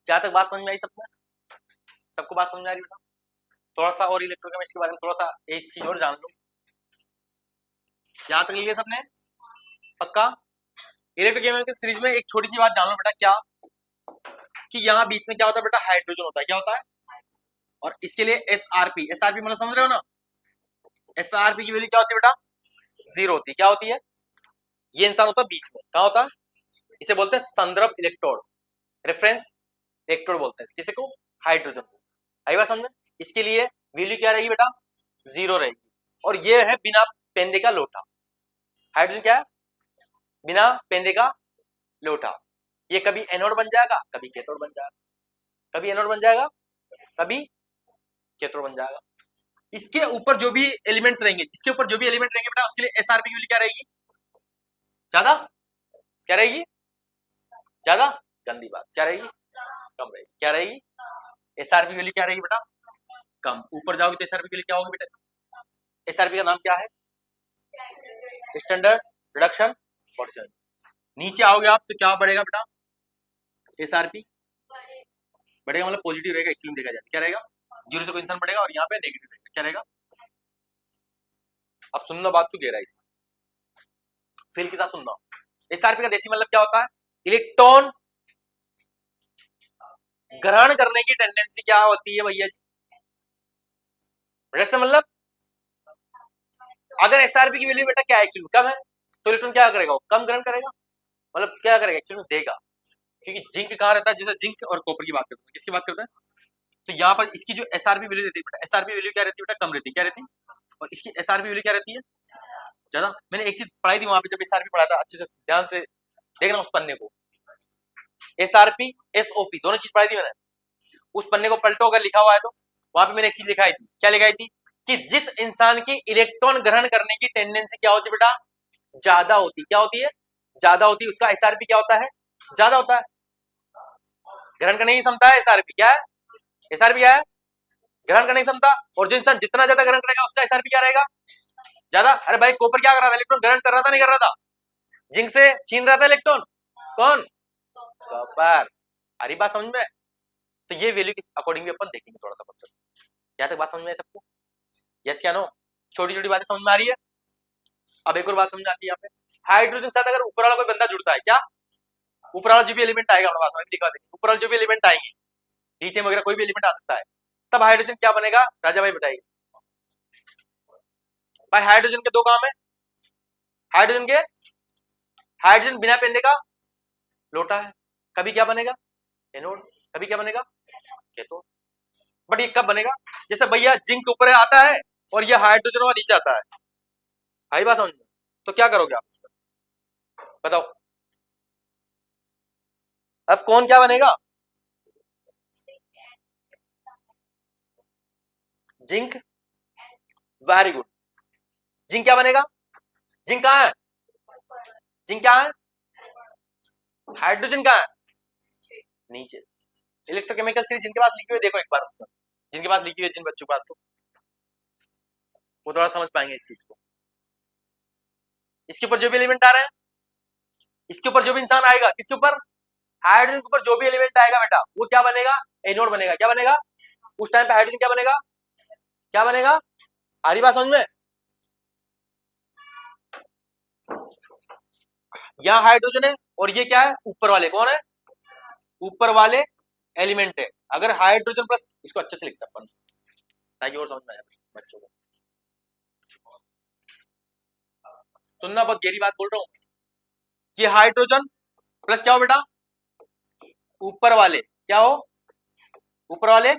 क्या तक बात समझ में आई सबको? सबको बात समझ में आ रही बेटा? थोड़ा सा और इलेक्ट्रोकेमिस्ट्री के बारे में थोड़ा सा एक चीज और जान लो। याद कर लिया सबने पक्का? इलेक्ट्रोकेमिकल सीरीज में एक छोटी सी बात जान लो बेटा, क्या कि यहाँ बीच में क्या होता है बेटा, हाइड्रोजन होता है, क्या होता है, और इसके लिए एसआरपी, एसआरपी मतलब समझ रहे हो ना, एसआरपी की वैल्यू क्या होती है बेटा, 0 होती है। क्या होती है? ये इंसान होता है बीच में, कहा होता है, इसे बोलते हैं संदर्भ इलेक्ट्रोड, रेफरेंस इलेक्ट्रोड बोलते हैं किसी को, हाइड्रोजन को। आई बात समझ में? इसके लिए वैल्यू क्या रहेगी बेटा, 0 रहेगी। और ये है बिना पेंदे का लोटा, हाइड्रोजन क्या है, बिना पेंदे का लोटा। ये कभी एनोड बन जाएगा, कभी कैथोड बन जाएगा, कभी एनोड बन जाएगा, कभी कैथोड बन जाएगा। इसके ऊपर जो भी एलिमेंट्स रहेंगे, इसके ऊपर जो भी एलिमेंट रहेंगे बेटा, उसके लिए एसआरपी की वैल्यू क्या रहेगी, ज्यादा, क्या रहेगी, ज्यादा, गंदी बात, क्या रहेगी, कम रहेगी। क्या रहेगी, एसआरपी की वैल्यू क्या रहेगी बेटा, कम। ऊपर जाओगे तो एसआरपी की वैल्यू क्या होगी बेटा, एसआरपी का नाम क्या है, स्टैंडर्ड रिडक्शन पोटेंशियल। नीचे आओगे आप तो क्या बढ़ेगा बेटा, एसआरपी बढ़ेगा, मतलब पॉजिटिव रहेगा एक्चुअली देखा जाए, क्या रहेगा, 0 से कोई इंसान बढ़ेगा और यहाँ पे नेगेटिव रहेगा, क्या रहेगा। अब सुनना बात तो गहराई से, फील के साथ सुनना। एसआरपी का देसी मतलब क्या होता है, इलेक्ट्रॉन ग्रहण करने की टेंडेंसी क्या होती है भैया जी, मतलब अगर एसआरपी की वैल्यू बेटा क्या है एक्चुअली कम है, तो इलेक्ट्रॉन क्या करेगा, कम ग्रहण करेगा, मतलब क्या करेगा एक्चुअली देगा। क्योंकि जिंक कहाँ रहता है, जैसे जिंक और कॉपर की बात करते हैं, किसकी बात करते हैं, तो यहाँ पर इसकी जो एसआरपी वैल्यू रहती है बेटा, एसआरपी वैल्यू क्या रहती है बेटा, कम रहती है, क्या रहती है, और इसकी एसआरपी वैल्यू क्या रहती है, ज्यादा। मैंने एक चीज पढ़ाई थी वहां पे, जब एसआरपी पढ़ा था, अच्छे से ध्यान से देखना उस पन्ने को, एसआरपी एसओपी दोनों चीज पढ़ाई थी मैंने। उस पन्ने को पलटो अगर लिखा हुआ है तो वहां पे मैंने एक चीज लिखाई थी, क्या लिखाई थी, कि जिस इंसान की इलेक्ट्रॉन ग्रहण करने की टेंडेंसी क्या होती है बेटा, ज्यादा होती, क्या होती है, ज्यादा होती है, उसका एसआरपी क्या होता है, ज्यादा होता है। ग्रहण करने की क्षमता है एसआरपी, क्या है, एसआरपी क्या है, ग्रहण करने की क्षमता। और जो इंसान जितना ज्यादा ग्रहण करेगा उसका एसआरपी क्या रहेगा, ज्यादा। अरे भाई कॉपर क्या कर रहा था, इलेक्ट्रॉन ग्रहण कर रहा था, नहीं कर रहा था, जिंक से छीन रहा था इलेक्ट्रॉन, कौन, कॉपर। अरे बात समझ में? तो ये वैल्यू के अकॉर्डिंग भी अपन देखेंगे थोड़ा सा कॉन्सेप्ट। यहाँ तक बात समझ में है सबको, यस या नो, छोटी छोटी बातें समझ में आ रही है। अब एक और बात समझ आती है यहाँ पे, हाइड्रोजन के साथ अगर ऊपर वाला कोई बंदा जुड़ता है, क्या ऊपर वाला जो भी एलिमेंट आएगा, हमारे पास में लिखा देंगे, ऊपर वाला जो भी एलिमेंट आएंगे, लिथियम वगैरह कोई भी एलिमेंट आ सकता है, तब हाइड्रोजन क्या बनेगा, राजा भाई बताइए। भाई हाइड्रोजन के दो काम है, हाइड्रोजन के, हाइड्रोजन बिना पेंदे का लोटा है, कभी क्या बनेगा, एनोड, कभी क्या बनेगा, कैथोड। बट ये कब बनेगा, जैसे भैया जिंक ऊपर आता है और ये हाइड्रोजन वहां नीचे आता है, आई बात समझ में, तो क्या करोगे आप इसमें बताओ, अब कौन क्या बनेगा, जिंक, वेरी गुड, जिंक क्या बनेगा, जिंक कहां है, जिंक क्या है, हाइड्रोजन कहां है, नीचे। इलेक्ट्रोकेमिकल सीरीज जिनके पास लिखी हुई देखो एक बार उसमें, जिनके पास लिखी हुई जिन बच्चों के पास, तो वो थोड़ा समझ पाएंगे इस चीज को। इसके ऊपर जो भी एलिमेंट आ रहे हैं, इसके ऊपर जो भी इंसान आएगा, किसके ऊपर, हाइड्रोजन के ऊपर जो भी एलिमेंट आएगा बेटा वो क्या बनेगा, एनोड बनेगा। क्या बनेगा उस टाइम पे हाइड्रोजन, क्या बनेगा, क्या बनेगा, आ रही बात समझ में। यहाँ हाइड्रोजन है और ये क्या है, ऊपर वाले कौन है, ऊपर वाले एलिमेंट है। अगर हाइड्रोजन प्लस, इसको अच्छे से लिखते हैं अपन ताकि और समझ में आए बच्चों को। सुनना, बहुत गहरी बात बोल रहा हूं कि हाइड्रोजन प्लस क्या हो बेटा, ऊपर वाले क्या हो, ऊपर वाले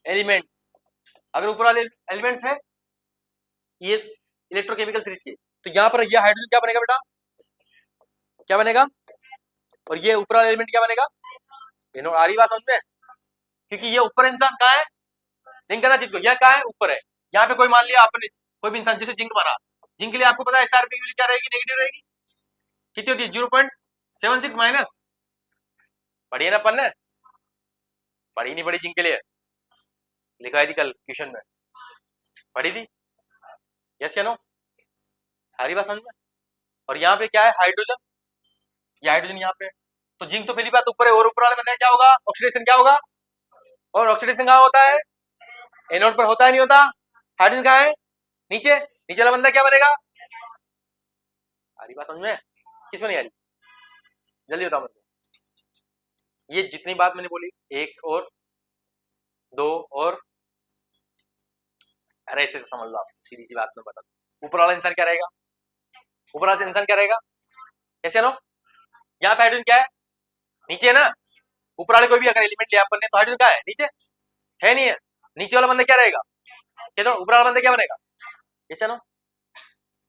एलिमेंट्स। अगर ऊपर वाले एलिमेंट्स है ये इलेक्ट्रोकेमिकल सीरीज के, तो यहां पर ये हाइड्रोजन क्या बनेगा बेटा, क्या बनेगा, और ये ऊपर वाला एलिमेंट क्या बनेगा, एनोड। आ रही बात समझ में, क्योंकि ये ऊपर इंसान कहाँ है, लिंक करना चीज को, यह कहाँ है, ऊपर है। यहाँ पे कोई मान लिया आपने, कोई भी इंसान जैसे जिंक बना, जिंक के लिए आपको पता है एसआरपी की वैल्यू क्या रहेगी, नेगेटिव रहेगी। कितनी होती है, 0.76 माइनस। पढ़ी है ना अपन ने, पढ़ी नहीं पढ़ी जिंक के लिए, लिखा थी कल क्वेश्चन में, पढ़ी थी, यस या नो, सारी बात समझ में। और यहाँ पे क्या है, हाइड्रोजन, ये हाइड्रोजन यहाँ पे, तो जिंक तो पहली बात ऊपर है, और ऊपर वाले में क्या होगा, ऑक्सीडेशन क्या होगा, और ऑक्सीडेशन कहाँ होता है, एनोड पर होता है, नहीं होता। हाइड्रोजन कहाँ है, नीचे, नीचे वाला बंदा क्या बनेगा, आ रही बात समझ में, किसमें नहीं आ रही, जल्दी बताओ मेरे को। ये जितनी बात मैंने बोली, एक और दो और, अरे ऐसे समझ लो आप, सीधी सी बात में बता दो, ऊपर वाला इंसान क्या रहेगा, ऊपर वाला इंसान क्या रहेगा, कैसे नो, यहाँ पे हाइड्रोजन क्या है, नीचे है ना, ऊपर वाले कोई भी अगर एलिमेंट लिया अपन ने तो हाइड्रोजन क्या है, नीचे है, नहीं है, नीचे वाला बंदा क्या रहेगा, कहते ऊपर वाला बंदा क्या बनेगा, ऐसे नो।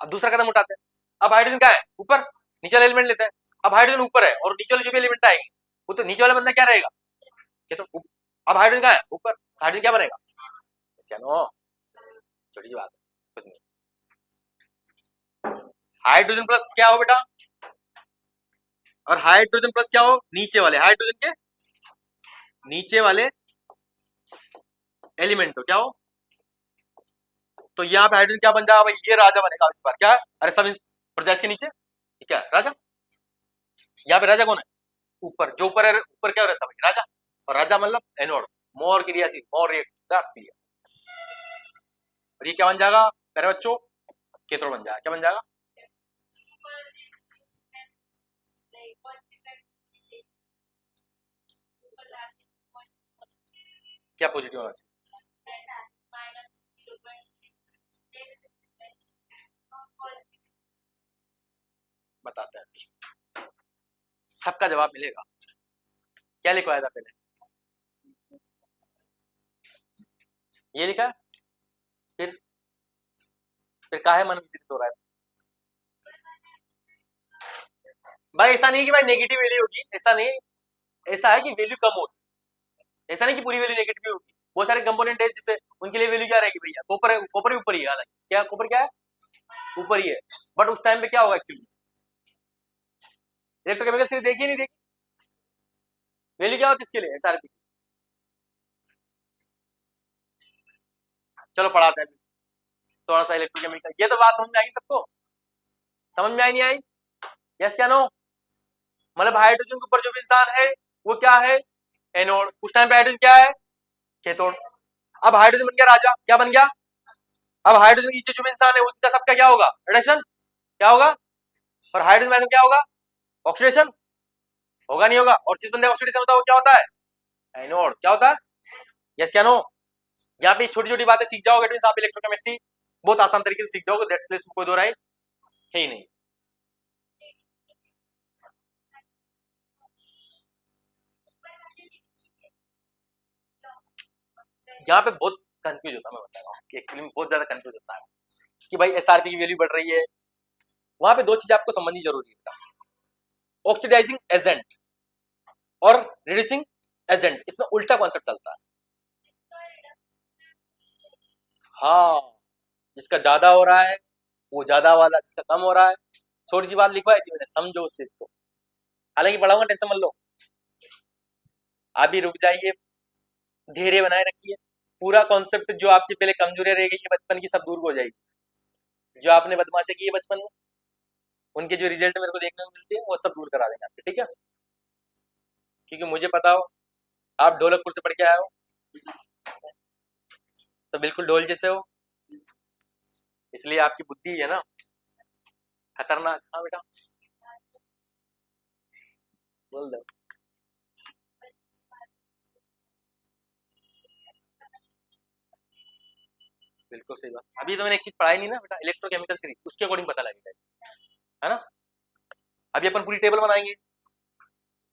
अब दूसरा कदम उठाते हैं, अब हाइड्रोजन क्या है, ऊपर, नीचे वाला एलिमेंट लेते हैं। अब हाइड्रोजन ऊपर है और नीचे वाले जो भी एलिमेंट आएंगे वो तो नीचे वाला बंदा क्या रहेगा, कहते अब हाइड्रोजन क्या है, ऊपर, हाइड्रोजन क्या बनेगा, ऐसे नो, छोटी सी बात है, कुछ नहीं। हाइड्रोजन प्लस क्या हो बेटा, और हाइड्रोजन प्लस क्या हो, नीचे वाले, हाइड्रोजन के नीचे वाले एलिमेंट हो, क्या हो, तो यहाँ पे हाइड्रोजन क्या बन जाएगा भाई, ये राजा बनेगा इस बार, क्या है, अरे सब प्रजाइस के नीचे, ये क्या है, राजा। यहाँ पे राजा कौन है, ऊपर, जो ऊपर है, ऊपर क्या रहता है भाई, राजा, और राजा मतलब एनोड, मोर क्रियाशील, मोर रिएक्ट, दैट्स क्लियर। और ये क्या बन जाएगा मेरे बच्चों, केतुर बन जाएगा, क्या बन जाएगा, क्या पॉजिटिव होना चाहिए, बताते हैं, सबका जवाब मिलेगा। क्या लिखवाया था पहले, ये लिखा है, फिर काहे मन विचलित हो रहा है भाई, ऐसा नहीं कि भाई नेगेटिव वैल्यू होगी, ऐसा नहीं, ऐसा है कि वैल्यू कम होगी, ऐसा नहीं कि पूरी वैल्यू नेगेटिव होगी। बहुत सारे कंपोनेंट है जिससे उनके लिए वैल्यू क्या रहेगी भैया, कॉपर है, कॉपर भी ऊपर ही है, हालांकि क्या कॉपर क्या है, ऊपर ही है, बट उस टाइम पे क्या होगा एक्चुअली, इलेक्ट्रोकेमिकल सीरीज देखी नहीं देखी, वैल्यू क्या होती है इसके लिए, एसआरपी। चलो पढ़ाते हैं थोड़ा सा इलेक्ट्रोकेमिकल, ये तो बात समझ में आएगी सबको, समझ में आई नहीं आई, यस क्या नो, मतलब हाइड्रोजन के ऊपर जो भी इंसान है वो क्या है, एनोड, उस टाइम पे हाइड्रोजन क्या है, कैथोड। अब हाइड्रोजन बन गया राजा, क्या बन गया, अब हाइड्रोजन नीचे जो भी इंसान है उसका सबका क्या होगा, रिडक्शन, क्या होगा, और हाइड्रोजन में क्या होगा, ऑक्सीडेशन, होगा नहीं होगा, और जिस बंदे ऑक्सीडेशन होता है वो क्या होता है, एनोड, क्या होता है, यस या नो। यहाँ पे छोटी छोटी बातें सीख जाओगे तो आप इलेक्ट्रोकेमिस्ट्री बहुत आसान तरीके से सीख जाओगे, दैट्स प्लेस कोई दो राय है ही नहीं। यहाँ पे बहुत कंफ्यूज होता है, मैं बता रहा हूँ कि एक्चुअली में बहुत ज्यादा कंफ्यूज होता है कि भाई एसआरपी की वैल्यू बढ़ रही है, वहां पे दो चीजें आपको समझनी जरूरी है, ऑक्सीडाइजिंग एजेंट और रिड्यूसिंग एजेंट, इसमें उल्टा कॉन्सेप्ट चलता है। हाँ, जिसका ज्यादा हो रहा है वो ज्यादा वाला, जिसका कम हो रहा है, छोटी सी बात लिखवाई थी मैंने, समझो उस चीज को, हालांकि पढ़ाऊंगा, टेंशन मत लो, आप भी रुक जाइए, धैर्य बनाए रखिए, पूरा कॉन्सेप्ट जो आपकी पहले कमजोरी रह गई है बचपन की सब दूर हो जाएगी, जो आपने बदमाशी की है बचपन में, उनके जो रिजल्ट मेरे को देखने को मिलते हैं वो सब दूर करा देंगे आपके, ठीक है? क्योंकि मुझे पता हो आप ढोलकपुर से पढ़ के आए हो, तो बिल्कुल ढोल जैसे हो, इसलिए आपकी बुद्धि है ना खतरनाक। हाँ बेटा, बोल दो। बिल्कुल सही बात। अभी तो मैंने एक चीज पढ़ाई नहीं ना बेटा, इलेक्ट्रोकेमिकल सीरीज, उसके अकॉर्डिंग पता लगेगा, है ना? अभी अपन पूरी टेबल बनाएंगे,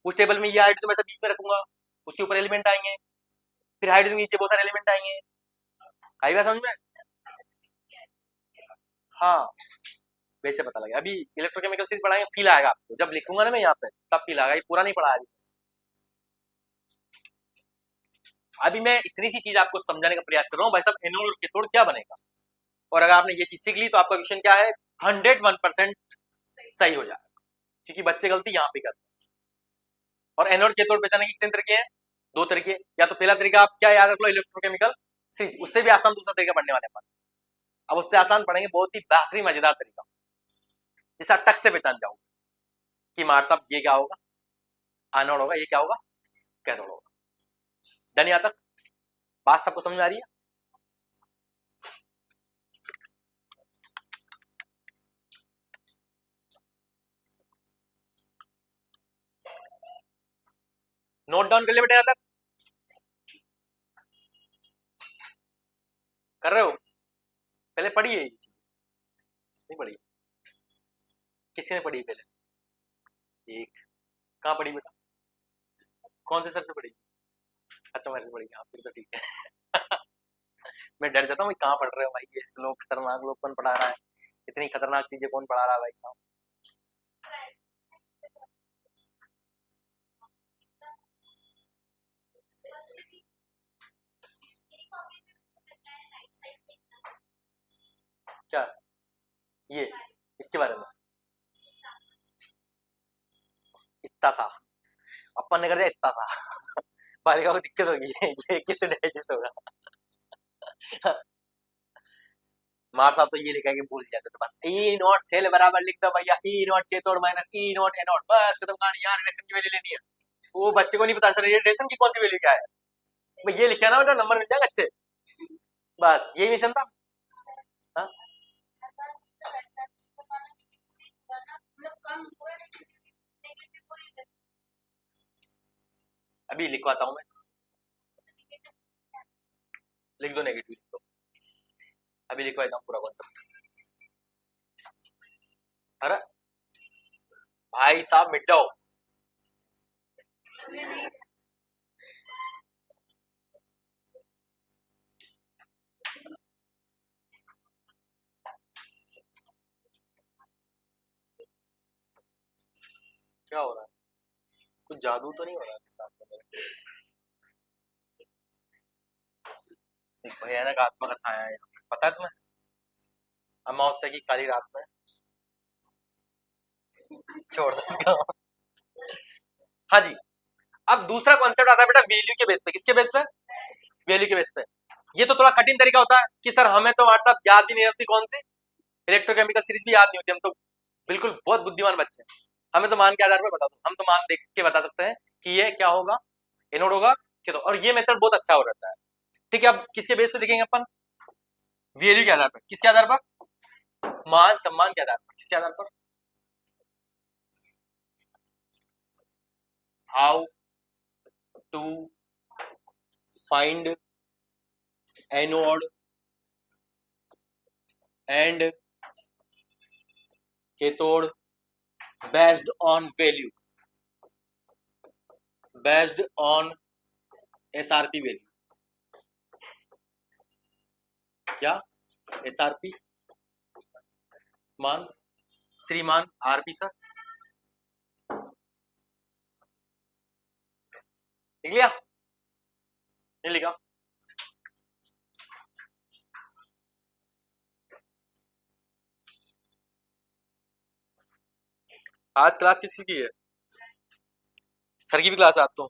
उस टेबल में ये हाइड्रोजन मैं सब बीच में रखूंगा, उसके ऊपर एलिमेंट आएंगे, फिर हाइड्रोजन के नीचे बहुत सारे एलिमेंट आएंगे। आई बात समझ में? हाँ, वैसे पता लगे। अभी इलेक्ट्रोकेमिकल सीरीज पढ़ाएंगे, फील आएगा आपको जब लिखूंगा ना मैं यहाँ पे, तब फील आएगा, ये पूरा नहीं पढ़ा अभी। अभी मैं इतनी सी चीज आपको समझाने का प्रयास कर रहा हूँ भाई साहब, एनोड और कैथोड क्या बनेगा, और अगर आपने ये चीज सीख ली तो आपका क्वेश्चन क्या है, 101% सही हो जाएगा, क्योंकि बच्चे गलती यहाँ पे करते हैं। और एनोड कैथोड पहचानने के कितने तरीके हैं? दो तरीके। या तो पहला तरीका आप क्या याद रख लो, इलेक्ट्रोकेमिकल सीरीज, उससे भी आसान दूसरा तरीका पढ़ने वाले अपन। अब उससे आसान पढ़ेंगे बहुत ही बेहतरीन मजेदार तरीका, जिसे आप टक से पहचान जाओगे कि मार साहब ये क्या होगा, एनोड होगा, ये क्या होगा, कैथोड होगा। डन यहाँ तक? बात सबको समझ में आ रही है? नोट डाउन कर ले बेटा, यहाँ तक कर रहे हो? पहले पढ़िए ये चीज, नहीं पढ़ी? किसी ने पढ़ी पहले? एक कहाँ पढ़ी बेटा? कौन से सर से पढ़ी? अच्छा मेरे से पढ़ी, हाँ फिर तो ठीक है। मैं डर जाता हूँ भाई, कहाँ पढ़ रहे हो भाई, ये लोग खतरनाक लोग कौन पढ़ा रहा है, इतनी खतरनाक चीजें कौन पढ़ा रहा है भाई साहब। क्या ये इसके बारे में? इतना सा अपन ने कर दिया, इतना सा। बालिका को दिक्कत होगी, ये किससे डाइजेस्ट होगा? मार साहब तो ये लिखा है कि भूल जाते थे बस, ई नॉट सेल बराबर लिख दो भैया, ई नॉट के तोड़ minus E not a not, बस खत्म कहानी, यहाँ रिलेशन की वैल्यू लेनी है। वो बच्चे को नहीं पता सर रिलेशन की कौन सी वैल्यू क्या है, भाई ये लिखा ना बेटा नंबर मिल जाएगा अच्छे, बस यही मिशन था। हाँ? अभी लिखवाता हूँ मैं, लिख दो नेगेटिव, लिख दो, अभी लिखवाता हूँ पूरा कॉन्सेप्ट। अरे भाई साहब मिट जाओ। क्या हो रहा है? कुछ जादू तो नहीं हो रहा है साथ में मेरे? एक भयानक आत्मा का साया है, पता है तुम्हें? अमावस्या की काली रात में। छोड़ दो इसको। हाँ जी, अब दूसरा कॉन्सेप्ट आता है बेटा वैल्यू के बेस पे। किसके बेस पे? वैल्यू के बेस पे। ये तो थोड़ा कठिन तरीका होता है कि सर हमें तो व्हाट्सएप याद ही नहीं रहती, कौन सी इलेक्ट्रोकेमिकल सीरीज भी याद नहीं होती, हम तो बिल्कुल बहुत बुद्धिमान बच्चे हैं। हमें तो मान के आधार पर बता दो, हम तो मान देख के बता सकते हैं कि ये क्या होगा, एनोड होगा क्या, तो और ये मेथड बहुत अच्छा हो रहता है। ठीक है, अब किसके बेस पे देखेंगे अपन? वैल्यू के आधार पर। किसके आधार पर? मान सम्मान के आधार पर। किसके आधार पर? How to find anode and cathode based on value, based on SRP value. क्या? एसआरपी मान, श्रीमान आरपी सर। लिख लिया? नहीं लिखा? आज क्लास किसी की है? सर की भी क्लास है आज तो।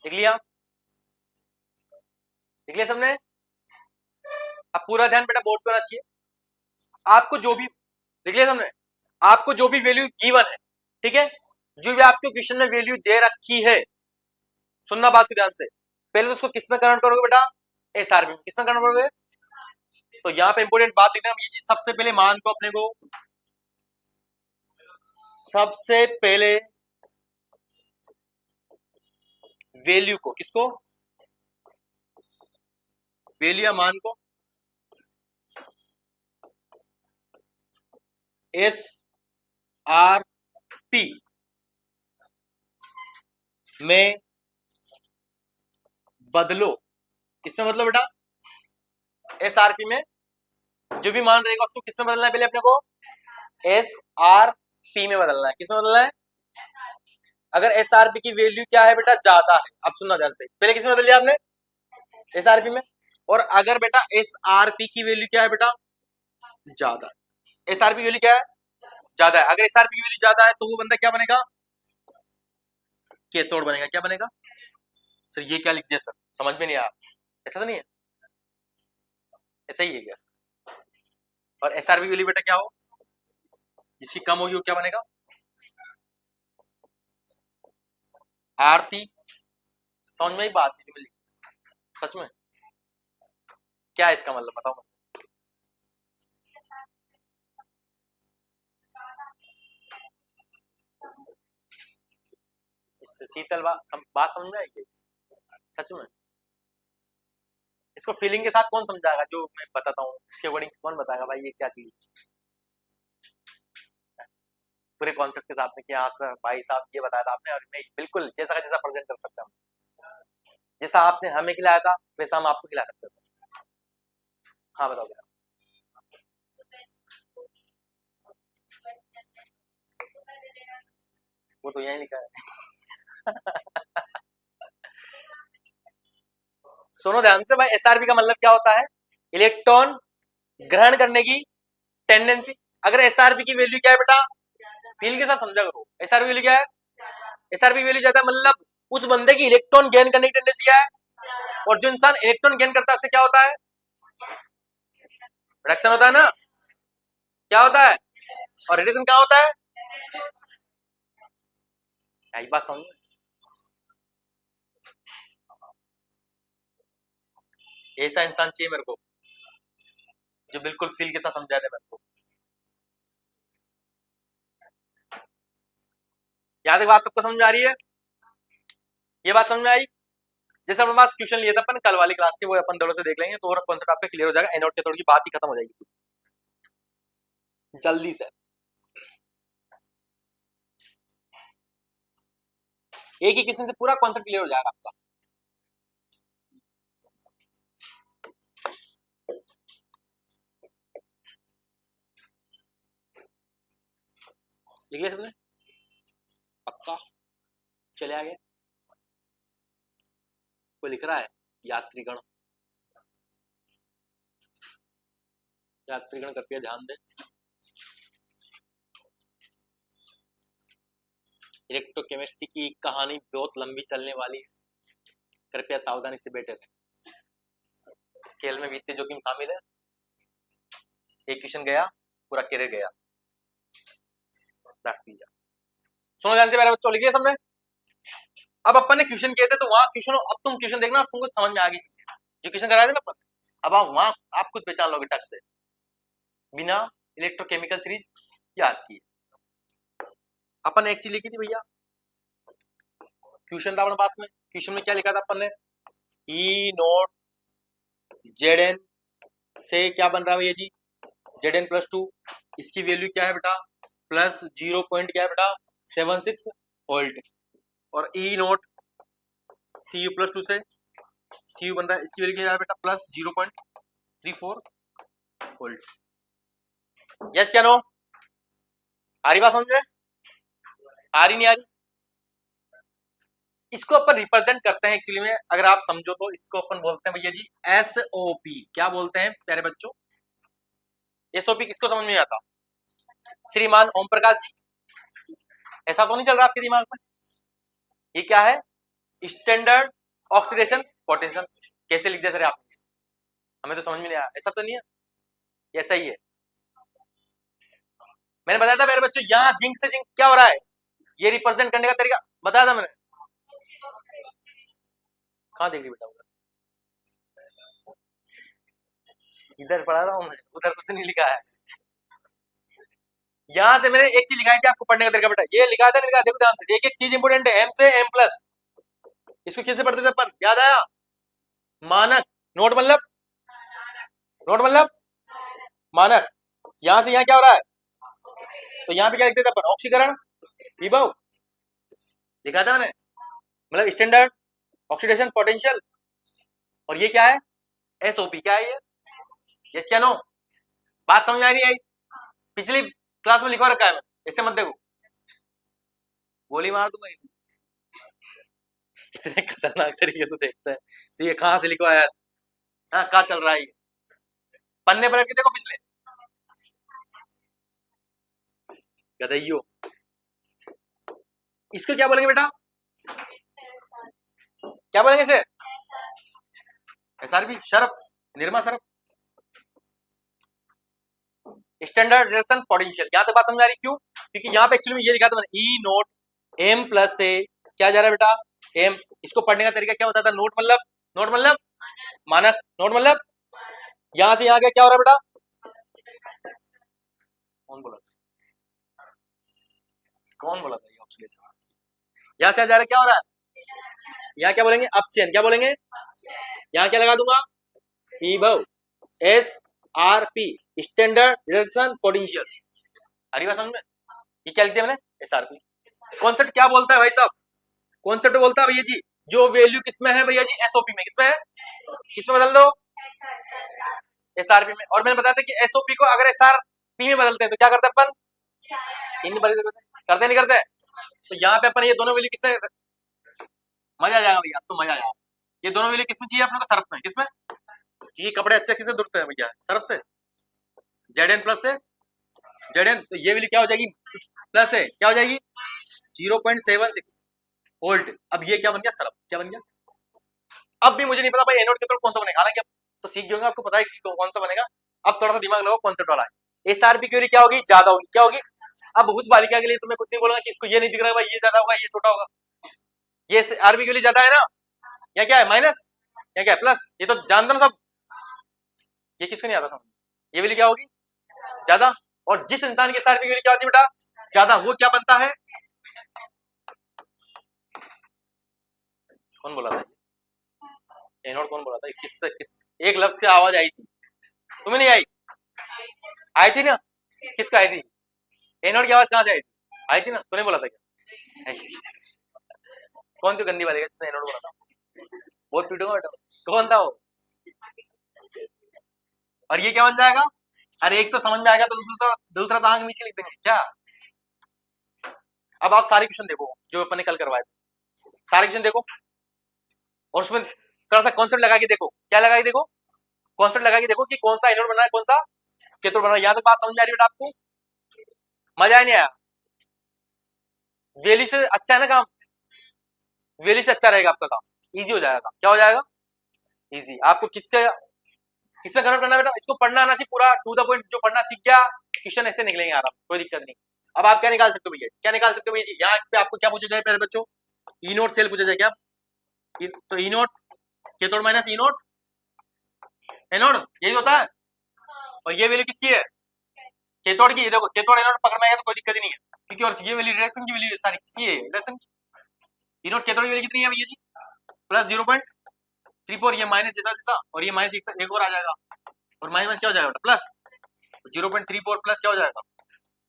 लिख लिया, लिख लिया सबने। अब पूरा ध्यान बेटा बोर्ड पे होना चाहिए। आपको जो भी लिख लिया सबने, आपको जो भी वैल्यू गिवन है, ठीक है, जो भी आपके क्वेश्चन में वैल्यू दे रखी है, सुनना बात को ध्यान से, पहले तो उसको किस में कन्वर्ट करोगे बेटा, एसआरपी में। किस में कन्वर्ट करोगे? तो यहाँ पे इंपोर्टेंट बात लिखना, ये चीज सबसे पहले मान को अपने को, सबसे पहले वैल्यू को, किसको, वैल्यू या मान को एस आर पी में बदलो। किसमें बदलो बेटा? एस आर पी में। जो भी मान रहेगा उसको किसमें बदलना है पहले अपने को? एस आर पी में बदलना है। किसमें बदलना है? अगर एस आर पी की वैल्यू क्या है बेटा, ज्यादा है, अब सुनना ध्यान से, पहले किसमें बदल दिया आपने? एस आर पी में। और अगर बेटा एस आर पी की वैल्यू क्या है बेटा, ज्यादा, एस आर पी की वैल्यू क्या है, ज्यादा है, अगर एस आर पी की वैल्यू ज्यादा है तो वो बंदा क्या बनेगा, कैथोड बनेगा। क्या बनेगा सर? ये क्या लिख दिया सर, समझ में नहीं आया। ऐसा तो नहीं है, ऐसा ही है क्या? और एस आर पी वैल्यू बेटा क्या हो, जिसकी कम होगी वो क्या बनेगा, आरती। समझ में ही बात थी, सच में क्या है इसका मतलब, बताओ। इससे शीतल बात समझ में आएगी सच में? इसको फीलिंग के साथ कौन समझाएगा, जो मैं बताता हूँ इसके अकॉर्डिंग कौन बताएगा भाई ये क्या चीज, पूरे कॉन्सेप्ट के साथ में कि हाँ सर भाई साहब ये बताया था आपने, और मैं बिल्कुल जैसा का जैसा प्रेजेंट कर सकता हूँ, जैसा आपने हमें खिलाया था वैसा हम आपको खिला सकते हैं। हाँ बताओ बेटा। वो तो यही लिखा है। सुनो ध्यान से भाई, एसआरपी का मतलब क्या होता है, इलेक्ट्रॉन ग्रहण करने की टेंडेंसी। अगर एसआरपी की वैल्यू क्या है बेटा, फील के साथ समझा करो, एसआरपी वैल्यू क्या है, एसआरपी वैल्यू ज्यादा मतलब उस बंदे की इलेक्ट्रॉन गेन करने की टेंडेंसी क्या है, और जो इंसान इलेक्ट्रॉन गेन करता है उससे क्या होता है, रिडक्शन होता है ना, क्या होता है, और रेडिएशन क्या होता है, यही बात समझ। ऐसा इंसान चाहिए मेरे को जो बिल्कुल फील के साथ समझा दे मेरे को। यहाँ तक बात सबको समझ में आ रही है? ये बात समझ में आई? जैसे अपने पास क्वेश्चन लिया था अपन कल वाली क्लास के, वो अपन दोनों से देख लेंगे तो और कॉन्सेप्ट आपका क्लियर हो जाएगा, एनोड कैथोड की बात ही खत्म हो जाएगी जल्दी से। एक ही क्वेश्चन से पूरा कॉन्सेप्ट क्लियर हो जाएगा आपका। लिख लिया सबने? पक्का? चले आगे। कोई लिख रहा है यात्रीगण, यात्रीगण करके ध्यान दे। इलेक्ट्रोकेमिस्ट्री की कहानी बहुत लंबी चलने वाली, कृपया सावधानी से बैठे रहे। स्केल में वित्तीय जोखिम शामिल है, एक क्वेश्चन गया पूरा कैरियर गया। सुनो ध्यान से मेरे बच्चों, लिखिए सबने। अब अपन ने क्वेश्चन किए थे तो वहां क्वेश्चन, अब तुम क्वेश्चन देखना तुमको समझ में आ गई जो क्वेश्चन कराए थे ना अपन, अब आप वहां आप खुद पहचान लोगे टच से, बिना इलेक्ट्रोकेमिकल सीरीज याद किए। अपन ने एक चीज लिखी थी भैया, क्वेश्चन था अपने पास में, क्वेश्चन में क्या लिखा था अपन ने, ई नोट जेड एन से क्या बन रहा है भैया जी, जेड एन प्लस 2, इसकी वैल्यू क्या है बेटा, प्लस 0 पॉइंट क्या है बेटा 76 वोल्ट, और ई नोट सी यू प्लस 2 से सी यू बन रहा है, इसकी वैल्यू क्या है बेटा प्लस 0.34 वोल्ट। यस क्या नो? आ रही बात समझ में? आ रही नहीं आ रही? इसको अपन रिप्रेजेंट करते हैं एक्चुअली में, अगर आप समझो तो इसको अपन बोलते हैं भैया जी एसओपी। क्या बोलते हैं प्यारे बच्चों? एसओपी किसको समझ में आता? श्रीमान ओम प्रकाश जी, ऐसा तो नहीं चल रहा आपके दिमाग में? ये क्या है? Standard oxidation potential. कैसे लिख दिया सर आप? हमें तो समझ में नहीं आया। ऐसा तो नहीं है, ऐसा ही है। मैंने बताया था मेरे बच्चों, यहाँ जिंक से जिंक क्या हो रहा है, ये रिप्रेजेंट करने का तरीका बताया था मैंने। कहाँ देख रही बेटा? इधर पढ़ा रहा हूँ मैं, उधर कुछ नहीं लिखा है। यहाँ से मैंने एक चीज लिखा है कि आपको पढ़ने का तरीका बेटा, ये लिखा था, लिखा, देखो ध्यान से, एक एक चीज इंपोर्टेंट है। एम से एम प्लस, इसको कैसे पढ़ते थे अपन, याद आया? मानक। नोट मतलब, नोट मतलब मानक। यहां से यहाँ क्या हो रहा है, तो यहाँ पे क्या लिखते थे अपन, ऑक्सीकरण विभव लिखा था मैंने, मतलब स्टैंडर्ड ऑक्सीडेशन पोटेंशियल। और ये क्या है, एसओपी। क्या है ये, यस या नो? बात समझ आ रही है? पिछली क्लास में लिखवा रखा है, ऐसे मत देखो, गोली मार दूंगा इसे। इतने खतरनाक तरीके से देखता है, तो ये कहां से लिखवाया है? हाँ, कहाँ चल रहा है ये? पन्ने पर रख के देखो पिछले, गधइयो। इसको क्या बोलेंगे बेटा, क्या बोलेंगे इसे? एसआरपी, शरफ, निर्मा शरफ, स्टैंडर्ड रिडक्शन पोटेंशियल। यहां तक बात समझ आ रही? क्यों? क्योंकि यहाँ पे एक्चुअली में ये लिखा था मैंने, ई नोट एम प्लस से क्या जा रहा है बेटा, एम। इसको पढ़ने का तरीका क्या होता था? नोट मतलब, नोट मतलब मानक, नोट मतलब यहां से यहाँ क्या हो रहा है बेटा? कौन बोला, कौन बोला था ये ऑक्सीडेशन? यहाँ से जा रहा है, क्या हो रहा है? यहाँ क्या बोलेंगे, अपचयन। क्या बोलेंगे? यहाँ क्या लगा दूंगा, विभव, S R P, standard reduction potential. अरे बात समझ में, ये क्या लिख दिया मैंने, एसआरपी। कॉन्सेप्ट क्या बोलता है भाई साहब, कॉन्सेप्ट बोलता है भैया जी, जो वैल्यू किसमें है भैया जी, एसओपी में। किसमें है, किसमें बदल दो, एसआरपी में। और मैंने बताया था कि एसओपी को अगर एसआरपी में बदलते हैं तो क्या करते हैं अपन, इन बदल करते नहीं करते? तो यहाँ पे अपन ये दोनों वैल्यू किसमें, मजा आ जाएगा भैया, अब तो मजा आएगा। ये दोनों वैल्यू किसमें चाहिए अपने को, सर्फ में। किसमें? ये कपड़े अच्छे किससे धुलते हैं भैया, सर्फ से। जेड एन प्लस से, जेड एन, तो ये वैल्यू क्या हो जाएगी, प्लस है, क्या हो जाएगी 0.76 वोल्ट। अब ये क्या बन गया, सर्फ। क्या बन गया? अब भी मुझे नहीं पता भाई एनोड के कौन सा बनेगा, हालांकि अब तो सीख जाऊंगा, आपको पता है कि कौन सा बनेगा। अब थोड़ा सा दिमाग लगाओ, कॉन्सेप्ट वाला है। एसआरपी की वैल्यू क्या होगी, ज्यादा होगी। क्या होगी? अब उस बालिका के लिए तो मैं कुछ नहीं बोलूंगा कि इसको ये नहीं दिख रहा है भाई, ये ज्यादा होगा, ये छोटा होगा। ये आरबी के लिए ज्यादा है ना, या क्या है माइनस, या क्या है प्लस, ये तो जानते हो सब। ये किसको नहीं आता समझ, ये वैल्यू क्या होगी, ज्यादा। और जिस इंसान की आरबी की वैल्यू क्या होती है बेटा, ज्यादा, वो क्या बनता है, कौन बोला था एनोड, कौन बोला था, किससे किस एक लफ्ज से आवाज आई थी, तुम्हें नहीं आई? आई थी ना, किसका आई थी, एनोड की आवाज कहां से आई थी ना, तूने बोला था क्या? कौन थी गंदी वाली जिसने एनोड बोला था? बहुत पीटूंगा बेटा, कौन था वो? और ये क्या बन जाएगा, अरे एक तो समझ में आएगा तो दूसरा, दूसरा तो आंख नीचे लिख देंगे क्या? अब आप सारे क्वेश्चन देखो जो अपन ने कल करवाए थे, सारे क्वेश्चन देखो, और उसमें थोड़ा सा कॉन्सेप्ट लगा के देखो। क्या लगा के देखो, कॉन्सेप्ट लगा के देखो कि कौन सा एनोड बना है, कौन सा कैथोड बना है। यहाँ तक बात समझ में आ रही है बेटा आपको? मजा नहीं आया? वैल्यू से अच्छा है ना काम, वैल्यू से अच्छा रहेगा आपका काम, इजी हो जाएगा। क्या हो जाएगा, इजी। आपको किसके किसमें कन्वर्ट करना है बेटा, इसको पढ़ना आना चाहिए पूरा टू द पॉइंट। जो पढ़ना सीख गया, क्वेश्चन ऐसे निकलेंगे आराम, कोई दिक्कत नहीं। अब आप क्या निकाल सकते हो भैया, क्या निकाल सकते हो भैया जी, यहाँ पे आपको क्या पूछा जाए पहले बच्चों, ई नोट सेल पूछा जाए क्या? तो ई नोट कैथोड माइनस ई नोट एनोड, यही होता है। और ये वैल्यू किसकी है, कैथोड की। देखो कैथोड एनोड पकड़ में आएगा तो कोई दिक्कत ही नहीं है, क्योंकि और ये वैल्यू रिडक्शन की वैल्यू सारी किसकी है, रिडक्शन की। ई नोट कैथोड की वैल्यू कितनी है भैया जी, प्लस 0.34, ये माइनस जैसा जैसा, और ये माइनस एक और आ जाएगा, और माइनस क्या हो जाएगा प्लस 0.34 प्लस क्या हो जाएगा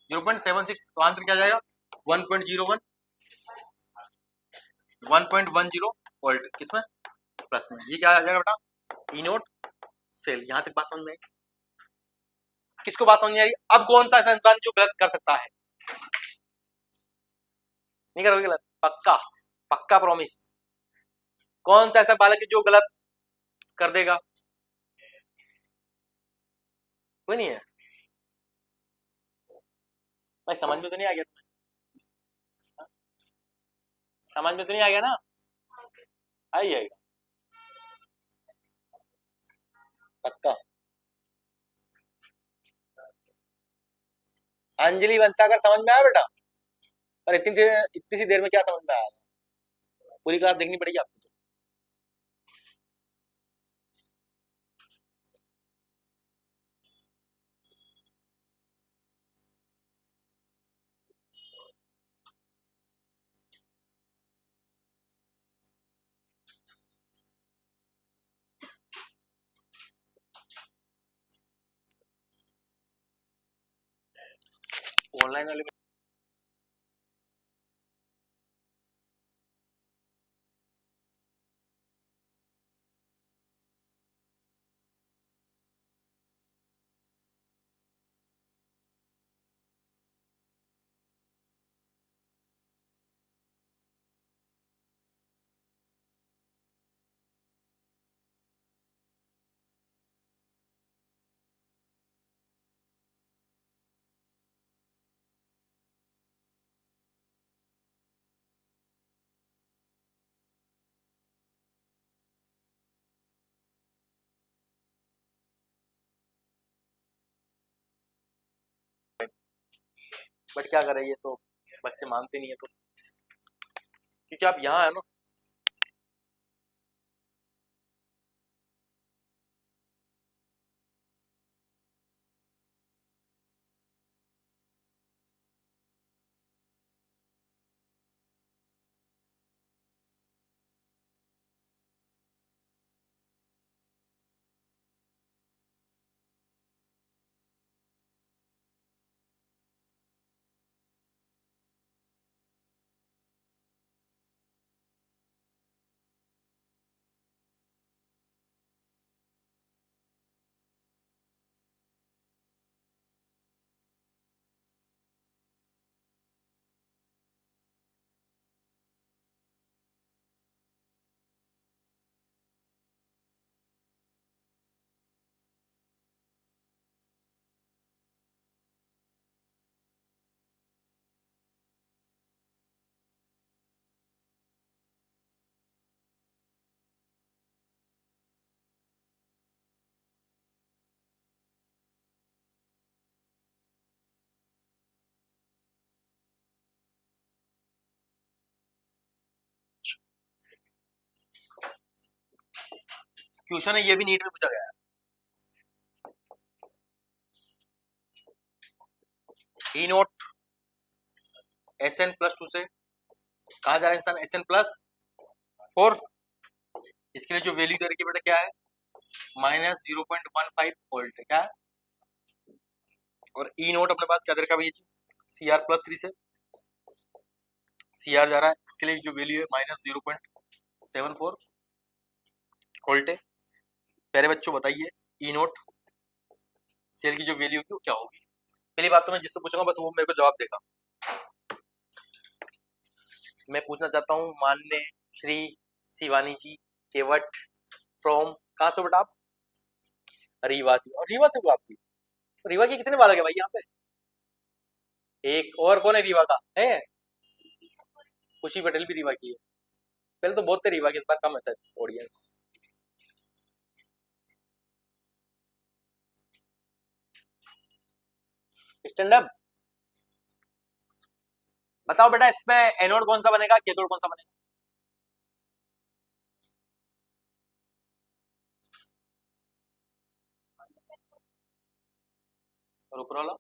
0.76, तो आंसर क्या आ जाएगा 1.01 1.10 वोल्ट, किसमें, प्लस में। ये क्या आ जाएगा बेटा, ई नोट सेल। यहां तक बात समझ में आई? किसको बात समझ नहीं आ रही? अब कौन सा ऐसा इंसान जो गलत कर सकता है, नहीं करोगे गलत, पक्का, पक्का प्रॉमिस। कौन सा ऐसा बालक है जो गलत कर देगा, कोई नहीं है भाई। समझ में तो नहीं आ गया तुम्हें, समझ में तो नहीं आ गया ना? आई आएगा पक्का। अंजलि वंसाकर समझ में आया बेटा? पर इतनी सी देर में क्या समझ में आया? पूरी क्लास देखनी पड़ेगी आपको तो। ऑनलाइन वाले बट क्या करें, ये तो बच्चे मानते नहीं है तो, क्योंकि आप यहाँ है ना। क्वेश्चन है, ये भी नीट में पूछा गया है। E naught S N plus two से कहा जा रहा है इंसान एस एन प्लस 4। इसके लिए जो वैल्यू दे रखी है बेटा क्या है, -0.15 वोल्ट है क्या है? और ई नोट अपने पास क्या दे रखा है भैया जी, सी आर प्लस 3 से सी आर जा रहा है, इसके लिए जो वैल्यू है -0.74 वोल्ट है। प्यारे बच्चों बताइए ई नोट सेल की जो वैल्यू होगी वो क्या होगी? पहली बात तो मैं जिससे पूछूंगा बस वो मेरे को जवाब देगा। मैं पूछना चाहता हूँ माननीय श्री शिवानी जी केवट फ्रॉम, कहाँ से बेटा आप? रीवा की। और रीवा से हो आपकी? रीवा के कितने बालक है भाई यहाँ पे? एक और कौन है रीवा का है? खुशी पटेल भी रीवा की है। पहले तो बहुत थे रीवा के, इस बार कम है शायद ऑडियंस। स्टैंड अप बताओ बेटा, इसमें एनोड कौन सा बनेगा, कैथोड कौन सा बनेगा? और ऊपर वाला?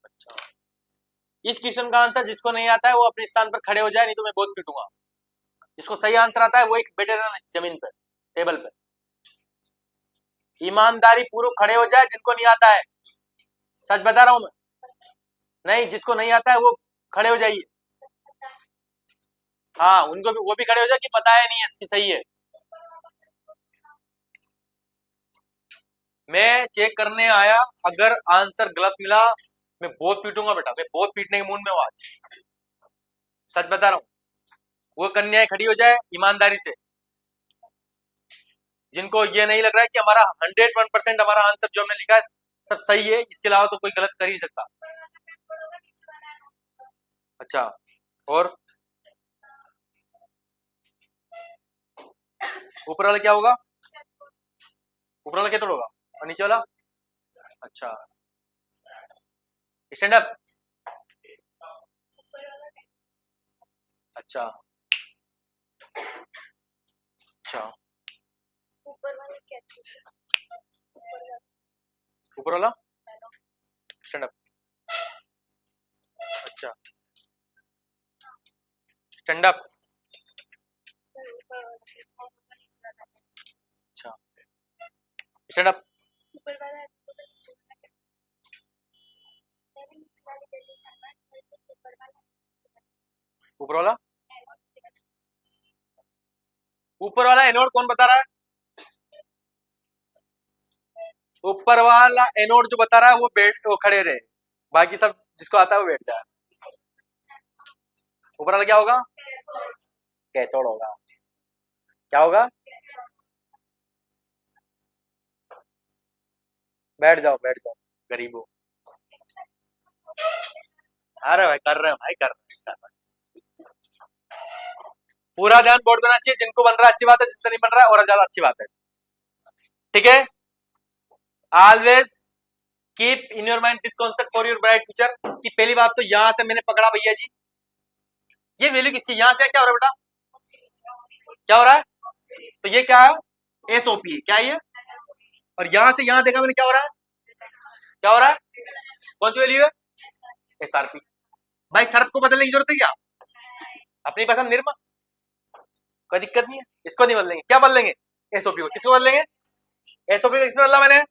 अच्छा, इस क्वेश्चन का आंसर जिसको नहीं आता है वो अपने स्थान पर खड़े हो जाए, नहीं तो मैं बहुत पीटूंगा। जिसको सही आंसर आता है वो एक बैठे रहना जमीन पे, टेबल पे। ईमानदारी पूर्वक खड़े हो जाए जिनको नहीं आता है, सच बता रहा हूं मैं। नहीं, जिसको नहीं आता है वो खड़े हो जाइए। हाँ, उनको भी, वो भी खड़े हो जाए कि पता है नहीं है इसकी सही है। मैं चेक करने आया, अगर आंसर गलत मिला मैं बहुत पीटूंगा बेटा, मैं बहुत पीटने के मूड में हूं आज, सच बता रहा हूं। वो कन्याएं खड़ी हो जाए ईमानदारी से, जिनको ये नहीं लग रहा है कि हमारा 101% हमारा आंसर जो हमने लिखा है सर सही है, इसके अलावा तो कोई गलत कर ही सकता। अच्छा, और ऊपर वाला क्या होगा? ऊपर वाला क्या तोड़ होगा और नीचे वाला? अच्छा, स्टैंड अप। अच्छा अच्छा, ऊपर वाला स्टैंड अप। अच्छा, स्टैंड अप। अच्छा, स्टैंड अप। ऊपर वाला, ऊपर वाला एनोड कौन बता रहा है? ऊपर वाला एनोड जो बता रहा है वो बैठ, वो खड़े रहे, बाकी सब जिसको आता है वो बैठ जाए। ऊपर वाला क्या होगा? कैथोड होगा। क्या होगा? बैठ जाओ बैठ जाओ, गरीबो। अरे भाई कर रहे हैं, भाई कर रहे हैं। पूरा ध्यान बोर्ड में आना चाहिए, जिनको बन रहा है अच्छी बात है, जिनसे नहीं बन रहा है और ज्यादा अच्छी बात है। ठीक है, always keep in your mind this concept for your bright future. कि पहली बात तो यहां से मैंने पकड़ा भैया जी, ये वैल्यू किसकी? यहां से क्या हो रहा है बेटा? क्या हो रहा है? तो ये क्या है? एसओपी। क्या है ये? और यहां से यहां देखा मैंने, क्या हो रहा है? क्या हो रहा है? कौन सी वैल्यू है? एसआरपी। भाई सर्फ को बदलने की जरूरत है क्या? अपनी पसंद निर्मा, कोई दिक्कत नहीं है, इसको नहीं बदलेंगे। क्या बदलेंगे? एसओपी को। किसको बदलेंगे? एसओपी को किसमें बदला मैंने?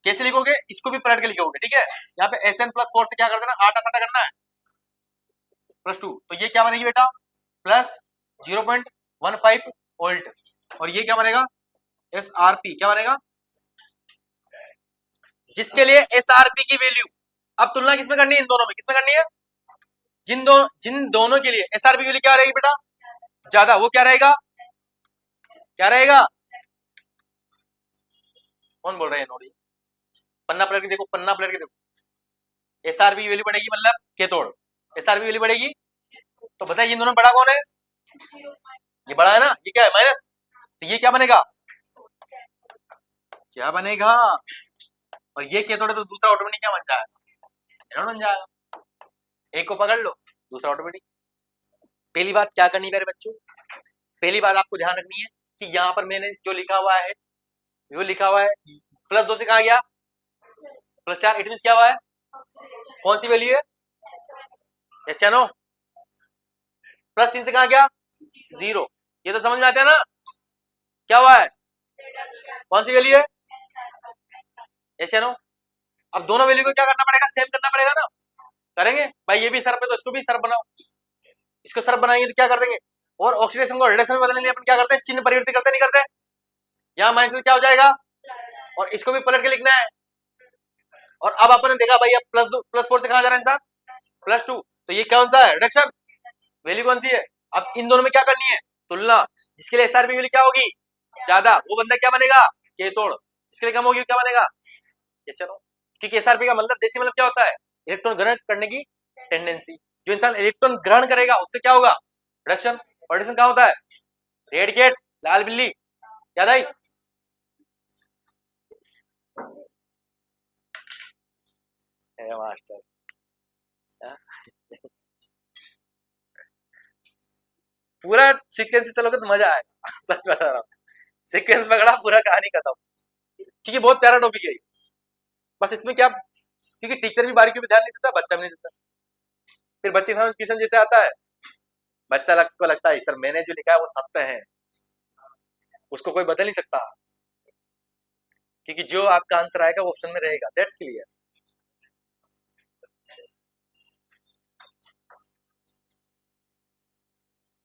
कैसे लिखोगे? इसको भी पलट के लिखोगे, ठीक है। यहाँ पे एस एन प्लस 4 से क्या कर देना, आटा साटा करना है, +2। तो ये क्या बनेगी बेटा? Plus 0.15 volt. और ये क्या बनेगा? S R P. क्या बनेगा? जिसके लिए एस आर पी की वैल्यू, अब तुलना किसमें करनी है? इन दोनों में। किसमें करनी है? जिन दोनों के लिए एस आर पी वैल्यू क्या रहेगी बेटा? ज्यादा। वो क्या रहेगा? क्या रहेगा? कौन बोल रहे हैं? नोड़ी, पन्ना पलट के देखो, पन्ना पलट के देखो। एस आर पी वैल्यू बढ़ेगी मतलब cathode, S R P value बढ़ेगी। तो बताइए इन दोनों में बड़ा कौन है? ये बड़ा है ना, ये क्या है? माइनस। तो ये क्या बनेगा? क्या बनेगा? और ये कैथोड है तो दूसरा ऑटोमेटिक क्या बन जाएगा? एनोड बन जाएगा। एक को पकड़ लो, दूसरा ऑटोमेटिक। पहली बात क्या करनी है मेरे बच्चों? पहली बात आपको ध्यान रखनी है कि यहाँ पर मैंने जो लिखा हुआ है, वो लिखा हुआ है +2 से कहा गया +4। इट मीन क्या हुआ है? कौन सी वैल्यू है? यस या नो? +3 से कहा गया 0। ये तो समझ में आता है ना? क्या हुआ है? कौन सी वैल्यू है? यस या नो? अब दोनों वैल्यू को क्या करना पड़ेगा? सेम करना पड़ेगा ना। करेंगे भाई, ये भी सर्फ है तो इसको भी सर्फ बनाओ। इसको सर्फ बनाएंगे तो क्या कर देंगे? और ऑक्सीडेशन को रिडक्शन में बदलने के लिए अपन क्या करते हैं? चिन्ह परिवर्तित करते नहीं करते? यहाँ माइनस क्या हो जाएगा? और इसको भी पलट के लिखना है। और अब अपन ने देखा भाई, अब +4 से कहा जा रहा है इंसान? +2। तो ये कौन सा है? रिडक्शन। वैल्यू कौन सी है? अब इन दोनों में क्या करनी है? तुलना। जिसके लिए एसआरपी वैल्यू क्या होगी? ज्यादा, वो बंदा क्या बनेगा? कैथोड। इसके लिए कम होगी, क्या बनेगा? कैसे नो? क्योंकि एसआरपी का मतलब, देसी मतलब क्या होता है? इलेक्ट्रॉन ग्रहण करने की टेंडेंसी। जो इंसान इलेक्ट्रॉन ग्रहण करेगा उससे क्या होगा? रिडक्शन। रिडक्शन क्या होता है? रेड गेट, लाल बिल्ली, याद आई? मास्टर, पूरा सीक्वेंस से चलोगे तो मजा आएगा। सच बता रहा हूँ, सीक्वेंस पकड़ा पूरा कहानी खत्म। क्योंकि बहुत प्यारा टॉपिक है ये। बस इसमें क्या, क्योंकि टीचर भी बारीकियों पे ध्यान नहीं देता, बच्चा भी नहीं देता। फिर बच्चे के सामने क्वेश्चन जैसे आता है, बच्चा को लगता है सर मैंने जो लिखा है वो सत्य है, उसको कोई बदल नहीं सकता। क्योंकि जो आपका आंसर आएगा वो ऑप्शन में रहेगा, दैट्स क्लियर।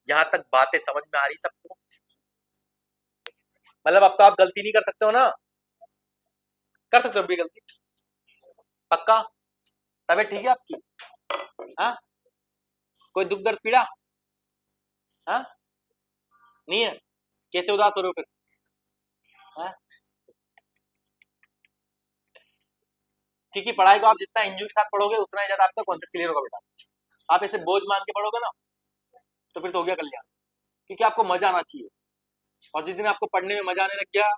यहां तक बातें समझ में आ रही सबको? मतलब अब तो आप गलती नहीं कर सकते हो ना? कर सकते हो भी गलती? पक्का? तबीयत ठीक है आपकी? हाँ? कोई दुख दर्द पीड़ा? हाँ? नहीं है? कैसे उदास हो रहे हो फिर? हाँ? क्योंकि पढ़ाई को आप जितना एंजॉय के साथ पढ़ोगे उतना ही ज्यादा आपका कॉन्सेप्ट क्लियर होगा बेटा। आप ऐसे बोझ मान के पढ़ोगे ना तो फिर तो हो गया कल्याण, क्योंकि आपको मजा आना चाहिए। और जिस दिन आपको पढ़ने में मजा आने लग गया,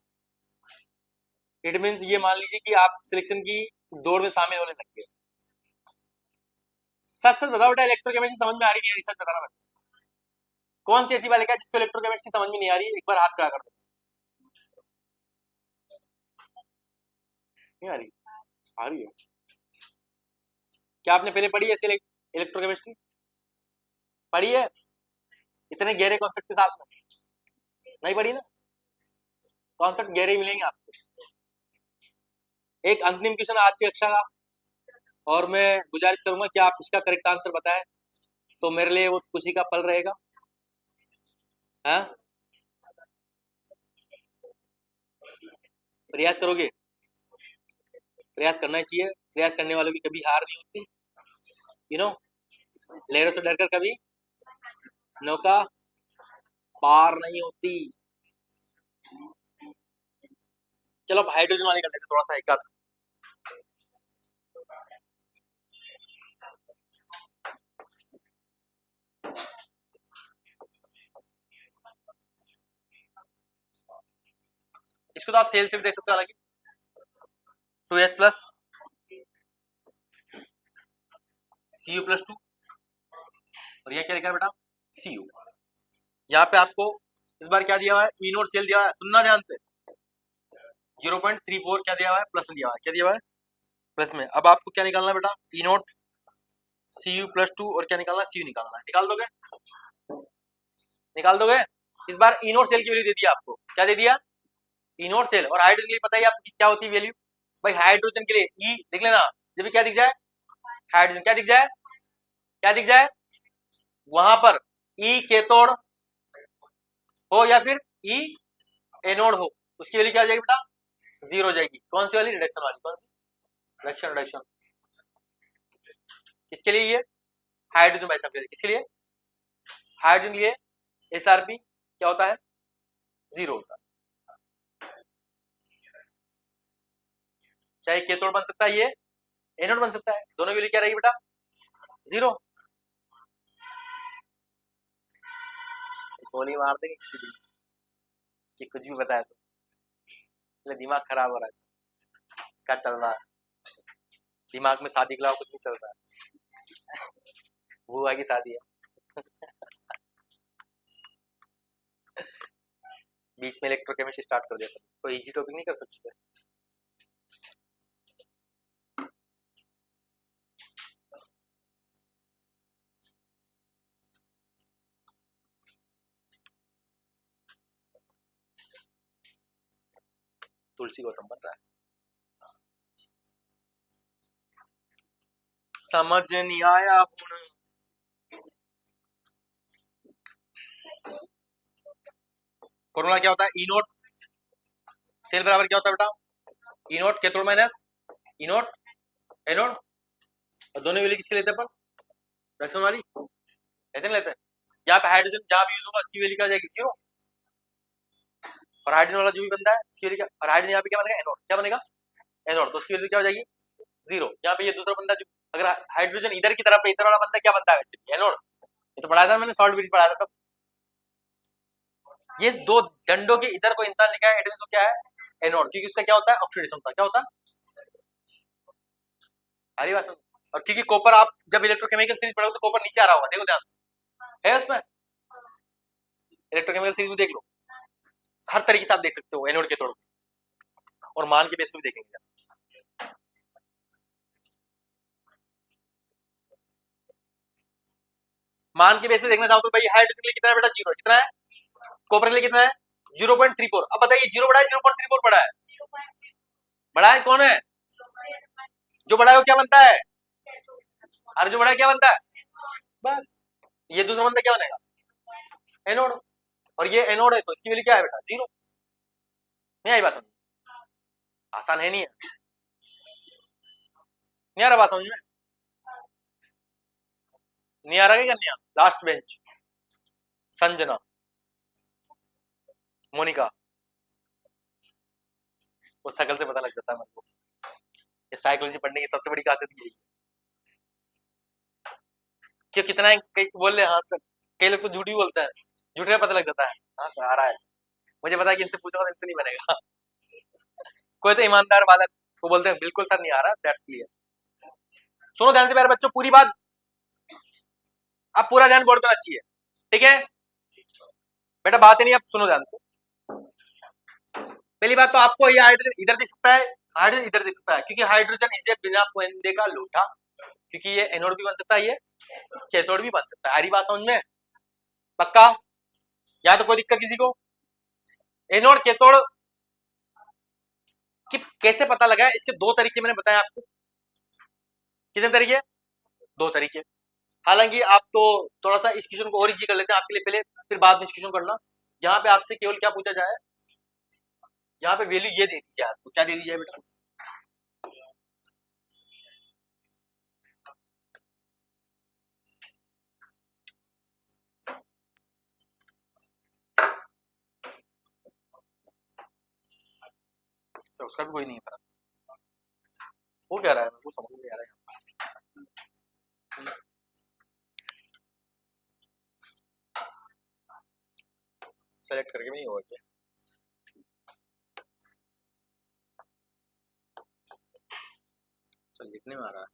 इट मीन्स ये मान लीजिए कि आप सिलेक्शन की दौड़ में शामिल होने लग गए। सच सच बताओ बेटा, इलेक्ट्रोकेमिस्ट्री समझ में आ रही नहीं आ रही? सच बताना बेटा, कौन सी ऐसी बालिका है जिसको इलेक्ट्रोकेमिस्ट्री समझ में नहीं आ रही है? एक बार हाथ खड़ा कर दो। नहीं आ रही? आ रही है। क्या आपने पहले पढ़ी है ऐसे इलेक्ट्रोकेमिस्ट्री? पढ़ी है इतने गहरे कॉन्सेप्ट के साथ में? नहीं पढ़ी ना? कॉन्सेप्ट गहरे ही मिलेंगे आपको। एक अंतिम क्वेश्चन आज की कक्षा का, और मैं गुजारिश करूंगा कि आप इसका करेक्ट आंसर बताएं, तो मेरे लिए वो खुशी का पल रहेगा। हाँ, प्रयास करोगे? प्रयास करना ही चाहिए, प्रयास करने वालों की कभी हार नहीं होती। यू नो, लहरों से डरकर कभी नौका पार नहीं होती। चलो अब हाइड्रोजन वाली कर लेते हैं थोड़ा सा एक आध। इसको तो आप सेल से भी देख सकते हो, हालांकि 2H प्लस Cu+2, और ये क्या लिखा है बेटा? Cu। यहाँ पे आपको इस बार क्या दिया हुआ है? ई नोट सेल दिया हुआ है, सुनना ध्यान से। 0.34 क्या दिया हुआ है? प्लस में दिया हुआ है। क्या दिया हुआ है? प्लस में। अब आपको क्या निकालना है बेटा? ई नोट Cu+2, और क्या निकालना है? Cu निकालना है। निकाल दोगे? निकाल दोगे? इस बार ई नोट सेल की वैल्यू दे दिया आपको। क्या दे दिया? ई नोट सेल। और हाइड्रोजन के लिए पता है आपकी क्या होती है वैल्यू? भाई हाइड्रोजन के लिए ई लिख लेना, जब भी क्या दिख जाए हाइड्रोजन, क्या दिख जाए? क्या दिख जाए? वहां पर ई केतोड़ हो या फिर ई एनोड हो, उसकी वैल्यू क्या हो जाएगी बेटा? 0 हो जाएगी। कौन सी वाली? रिडक्शन वाली। कौन सी? रिडक्शन। रिडक्शन किसके लिए? ये हाइड्रोजन बाइसम के लिए। किसके लिए? हाइड्रोजन के लिए एसआरपी क्या होता है? 0 होता है। चाहे केतोड़ बन सकता है, ये एनोड बन सकता है, दोनों वैल्यू क्या रहेगी बेटा? 0। गोली मार देंगे किसी दिन कि कुछ भी बताया तो दिमाग खराब हो रहा है। क्या चल रहा है दिमाग में? शादी के अलावा कुछ नहीं चल रहा है। बुआ की शादी है। बीच में इलेक्ट्रोकेमिस्ट्री स्टार्ट कर दिया सब। कोई इजी टॉपिक नहीं कर सकते? तुलसी गौतम बन रहा है। समझ नहीं आया हुण। फॉर्मूला क्या होता है? ई नोट सेल बराबर क्या होता है बेटा? ई नोट कैथोड माइनस ई नोट एनोड, और दोनों वैल्यू किसके लेते हैं अपन? रिडक्शन वाली। ऐसे नहीं लेते हैं? यहाँ पे हाइड्रोजन जहां भी यूज होगा उसकी वैल्यू क्या हो जाएगी? 0। और हाइड्रोजन वाला जो भी बनता है उसकी वैल्यू क्या? और हाइड्रोजन यहाँ पे क्या बनेगा? एनोड। क्या बनेगा? एनोड। तो उसकी वैल्यू क्या हो जाएगी? 0। यहाँ पे ये दूसरा बंदा जो, अगर हाइड्रोजन इधर की तरफ इधर वाला बंदा क्या बनता है वैसे? एनोड। ये तो पढ़ाया था मैंने, सॉल्ट ब्रिज पढ़ाया था तब। ये दो डंडों के इधर को इंसान लिखा है, एट मींस क्या है? एनोड, क्योंकि उसका क्या होता है? ऑक्सीडेशन होता है। क्या होता है? हरी बात। और क्योंकि कॉपर, आप जब इलेक्ट्रोकेमिकल सीरीज पढ़ोगे तो कॉपर नीचे आ रहा होगा, देखो ध्यान से, है उसमें। इलेक्ट्रोकेमिकल सीरीज में देख लो, हर तरीके से आप देख सकते हो एनोड के तौर, और मान के बेस पे भी देखेंगे। मान के बेस पे देखना चाहो तो भाई हाइड्रोजन के लिए कितना है बेटा? 0 है। कितना है? कॉपर के लिए कितना है? 0.34। अब बताइए 0 बड़ा है 0.34 बड़ा है? बड़ा है। कौन है जो बड़ा है? वो क्या बनता है? अरे जो बड़ा है क्या बनता है? बस। ये दूसरा बंदा क्या बनेगा? एनोड। और ये एनोड है तो इसकी वैल्यू क्या है बेटा? 0। नहीं आई बात समझ? आसान है नहीं है? नहीं आ रहा बात समझ में? नहीं आ रहा क्या? नहीं, लास्ट बेंच संजना, मोनिका, वो शकल से पता लग जाता है मेरे को। ये साइकोलॉजी पढ़ने की सबसे बड़ी खासियत यही है। क्यों कितना है, कई बोल रहे हाँ सर, कई लोग तो झूठ ही बोलते हैं, झूठ का पता लग जाता है। हाँ सर आ रहा है, मुझे पता है कि इनसे पूछोगे तो इनसे नहीं बनेगा। कोई तो ईमानदार बालक वो बोलते हैं बिल्कुल सर नहीं आ रहा, दैट्स क्लियर। सुनो ध्यान से प्यारे बच्चों, पूरी बात अब पूरा ध्यान बोर्ड पे चाहिए, ठीक है बेटा, बात ही नहीं, अब सुनो ध्यान से। पहली बात तो आपको ये हाइड्रोजन इधर दिख सकता है, हाइड्रोजन इधर दिख सकता है, क्योंकि हाइड्रोजन इसे बिना पोंदे का लोटा, क्योंकि ये एनोड भी बन सकता है, ये कैथोड भी बन सकता है। हरी बात समझ में पक्का? या तो कोई दिक्कत किसी को? एनोड कैथोड कि कैसे पता लगा, इसके दो तरीके मैंने बताया आपको। कितने तरीके? दो तरीके। हालांकि आप तो थोड़ा सा इस क्वेश्चन को और इजी कर लेते हैं आपके लिए पहले, फिर बाद में इस क्वेश्चन करना। यहाँ पे आपसे केवल क्या पूछा जाए, यहाँ पे वैल्यू ये दे दीजिए आपको, क्या दे दीजिए बेटा? तो उसका भी कोई नहीं फर्क, वो कह रहा है वो समझ नहीं आ रहा है। सेलेक्ट करके भी नहीं होगा क्या? चल लिखने में आ रहा है।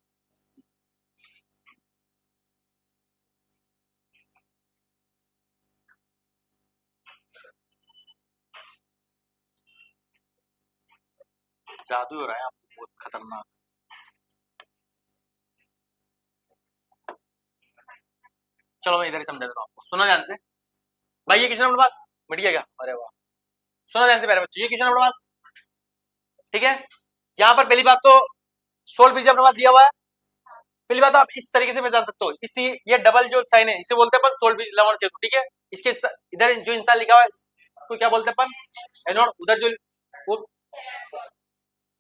जादू हो रहा है आपको, बहुत खतरनाक। चलो मैं इधर ही समझा देता हूँ आपको, सुनो ध्यान से। भाई ये क्वेश्चन अपने पास मिट गया क्या? अरे वाह, सुनो ध्यान से प्यारे बच्चों, ये क्वेश्चन अपने पास, ठीक है। यहाँ पर पहली बात तो सोल्व कीजिए, अपने पास दिया हुआ है। पहली बात तो आप इस तरीके से पहचान सकते हो, इस ये डबल जो साइन है इसे बोलते हैं अपन सोल्व बीज लवण से, ठीक है। इसके इधर जो इंसान लिखा हुआ है इसको क्या बोलते हैं अपन? एनोड। उधर जो वो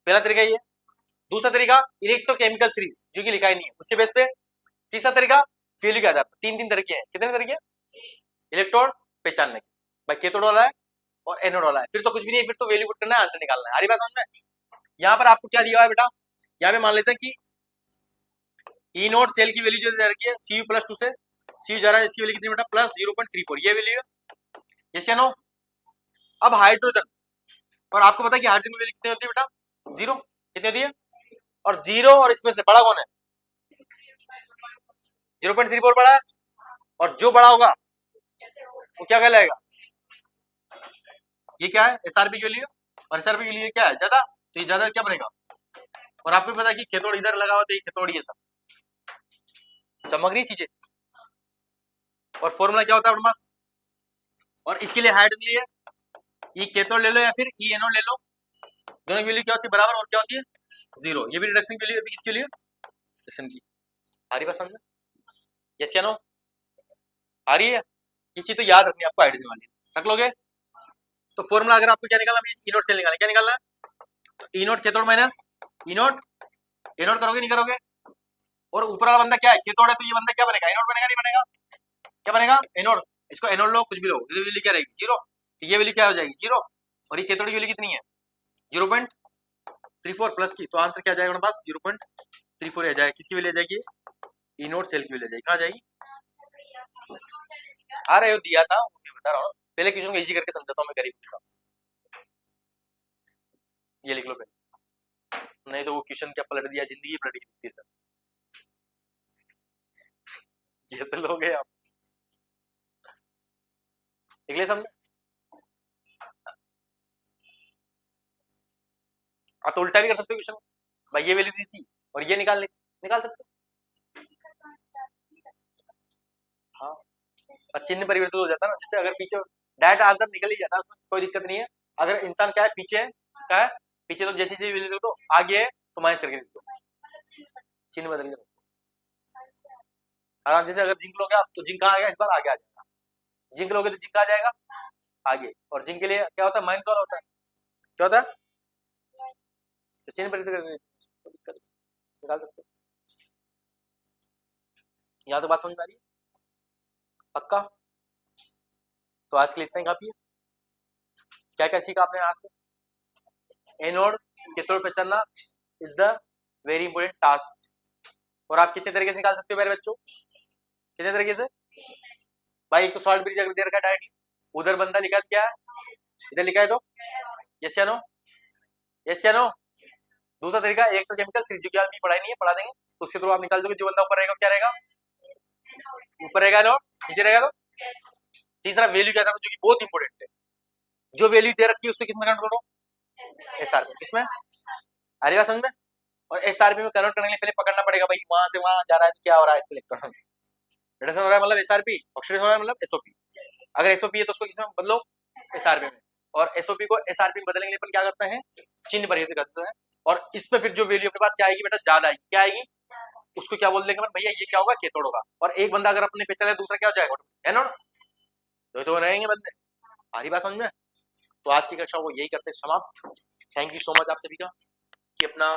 पहला तरीका ये। दूसरा तरीका इलेक्ट्रोकेमिकल सीरीज, जो कि लिखा ही नहीं है, उसके बेस पे। तीसरा तरीका वैल्यू के आधार पर। तीन तीन तरीके हैं, कितने तरीके? इलेक्ट्रोड पहचानने के, भाई कैथोड वाला है और एनोड वाला है, फिर तो कुछ भी नहीं, फिर तो वैल्यू पुट करना है, आंसर निकालना है। हरी बात समझ में? यहाँ पर आपको क्या दिया हुआ है बेटा, यहाँ पे मान लेते हैं कि ई नोट सेल की वैल्यू जो दे रखी है सी प्लस 2 से सी जा रहा है, इसकी वैल्यू कितनी बेटा? प्लस 0.34, ये वैल्यू है, यस या नो? अब हाइड्रोजन, और आपको पता है कि हाइड्रोजन की वैल्यू कितनी होती है बेटा? 0। कितनी होती है? और 0 और इसमें से बड़ा कौन है? 0.34 बड़ा है, और जो बड़ा होगा वो क्या कहलाएगा? ये क्या है? एसआरपी की वैल्यू, और एसआरपी की वैल्यू क्या है? ज्यादा, तो ये ज्यादा क्या बनेगा? और आपको पता है कि कैथोड इधर लगा हुआ, तो ये कैथोड, ये सब चमक रही चीजें। और फॉर्मूला क्या होता है अपने पास? और इसके लिए हाइड्रोजन के लिए ई कैथोड ले लो या फिर ई एनोड ले लो, दोनों की वैल्यू क्या होती है? बराबर, और क्या होती है? 0। ये भी रिडक्शन की वैल्यू, अभी किसकी वैल्यू? रिडक्शन की। आ रही बात समझ में? यस या नो? आ रही है? ये चीज तो याद रखनी है आपको, हाइड्रोजन वाली रख लोगे। तो फॉर्मूला अगर आपको क्या निकालना है, ई नोट सेल निकालना, क्या निकालना है? तो ई नोट कैथोड माइनस ई नोट एनोड, करोगे नहीं करोगे? और ऊपर वाला बंदा क्या है? कैथोड है, तो ये बंदा क्या बनेगा? एनोड बनेगा, नहीं बनेगा? क्या बनेगा? एनोड। इसको एनोड लो, कुछ भी लो, ये वैल्यू क्या रहेगी? 0। तो ये वैल्यू क्या हो जाएगी? 0। और ये कैथोड की वैल्यू कितनी है? 0.34 प्लस की, तो आंसर क्या जाएगा हमारे पास? 0.34 आ जाएगा। किसकी वैल्यू आ जाएगी? ई नोट सेल की वैल्यू आ जाएगी। कहाँ जाएगी? अरे वो दिया था, मैं बता रहा हूँ, पहले क्वेश्चन को इजी करके समझाता हूँ मैं गरीब के साथ। ये लिख लो पहले, नहीं तो वो क्वेश्चन क्या पलट दिया, जिंदगी पलट गई सर। कैसे लोगे आप? लिख ले समझे? आप तो उल्टा भी कर सकते हो क्वेश्चन, भाई ये वैल्यू दी थी और ये निकाल सकते हो। हाँ, और चिन्ह परिवर्तित हो जाता है ना, जैसे अगर पीछे डायरेक्ट आंसर निकल ही जाता है, उसमें कोई दिक्कत नहीं है। अगर इंसान क्या है, पीछे है, क्या है पीछे, तो जैसी जैसी वैल्यू तो आगे है तो माइनस करके लिख दो, चिन्ह बदल के आराम। जैसे अगर जिंक लोगे आप, तो जिंक कहाँ आएगा? इस बार आगे आ जाएगा। जिंक लोगे तो जिंक आ जाएगा आगे, और जिंक के लिए क्या होता है? माइनस वाला होता है। क्या होता है? तो चिन्ह परिवर्तित कर निकाल सकते हो। यहाँ तो बात समझ में आ रही है पक्का? तो आज के लिए इतना ही काफी है। क्या क्या सीखा आपने आज से? एनोड कैथोड पहचानना is the very important task. और आप कितने तरीके से निकाल सकते हो मेरे बच्चों? कितने तरीके से भाई? एक तो सॉल्ट ब्रिज अगर दे रखा है डायरेक्टली, उधर बंदा लिखा है क्या है, इधर लिखा है तो यस या नो, यस या नो। दूसरा तरीका इलेक्ट्रोकेमिकल रिजिज्यूअल भी पढ़ाई नहीं है, पढ़ा देंगे, तो उसके थ्रू आप निकाल दोगे जो बंदा ऊपर रहेगा क्या रहेगा, ऊपर रहेगा नो, नीचे रहेगा तो। तीसरा वैल्यू क्या था जो कि बहुत इंपॉर्टेंट है, जो वैल्यू दे रखी है उसको किसमें कन्वर्ट करो, एसआरपी। किसमें? आ रही बात समझ में? और एसआरपी में कन्वर्ट करने के लिए पहले पकड़ना पड़ेगा भाई वहां से वहां जा रहा है तो क्या हो रहा है इस इलेक्ट्रॉन में। रिडक्शन हो रहा है मतलब एसआरपी, ऑक्सीडेशन हो रहा है मतलब एसओपी। अगर एसओपी है तो उसको किसमें बदलो, एसआरपी में। और एसओपी को एसआरपी में बदलने के लिए अपन क्या करते हैं, चिन्ह परिवर्तित करते हैं। और इसमें फिर जो वैल्यू अपने पास क्या आएगी बेटा, ज्यादा आएगी, क्या आएगी, उसको क्या बोल देंगे भैया ये क्या होगा, कैथोड होगा। और एक बंदा अगर अपने पे चले दूसरा क्या हो जाएगा, एनोड। तो रहेंगे बंदे। आ रही बात समझ में? तो आज की कक्षा को यही करते समाप्त। थैंक यू सो मच आप सभी का कि अपना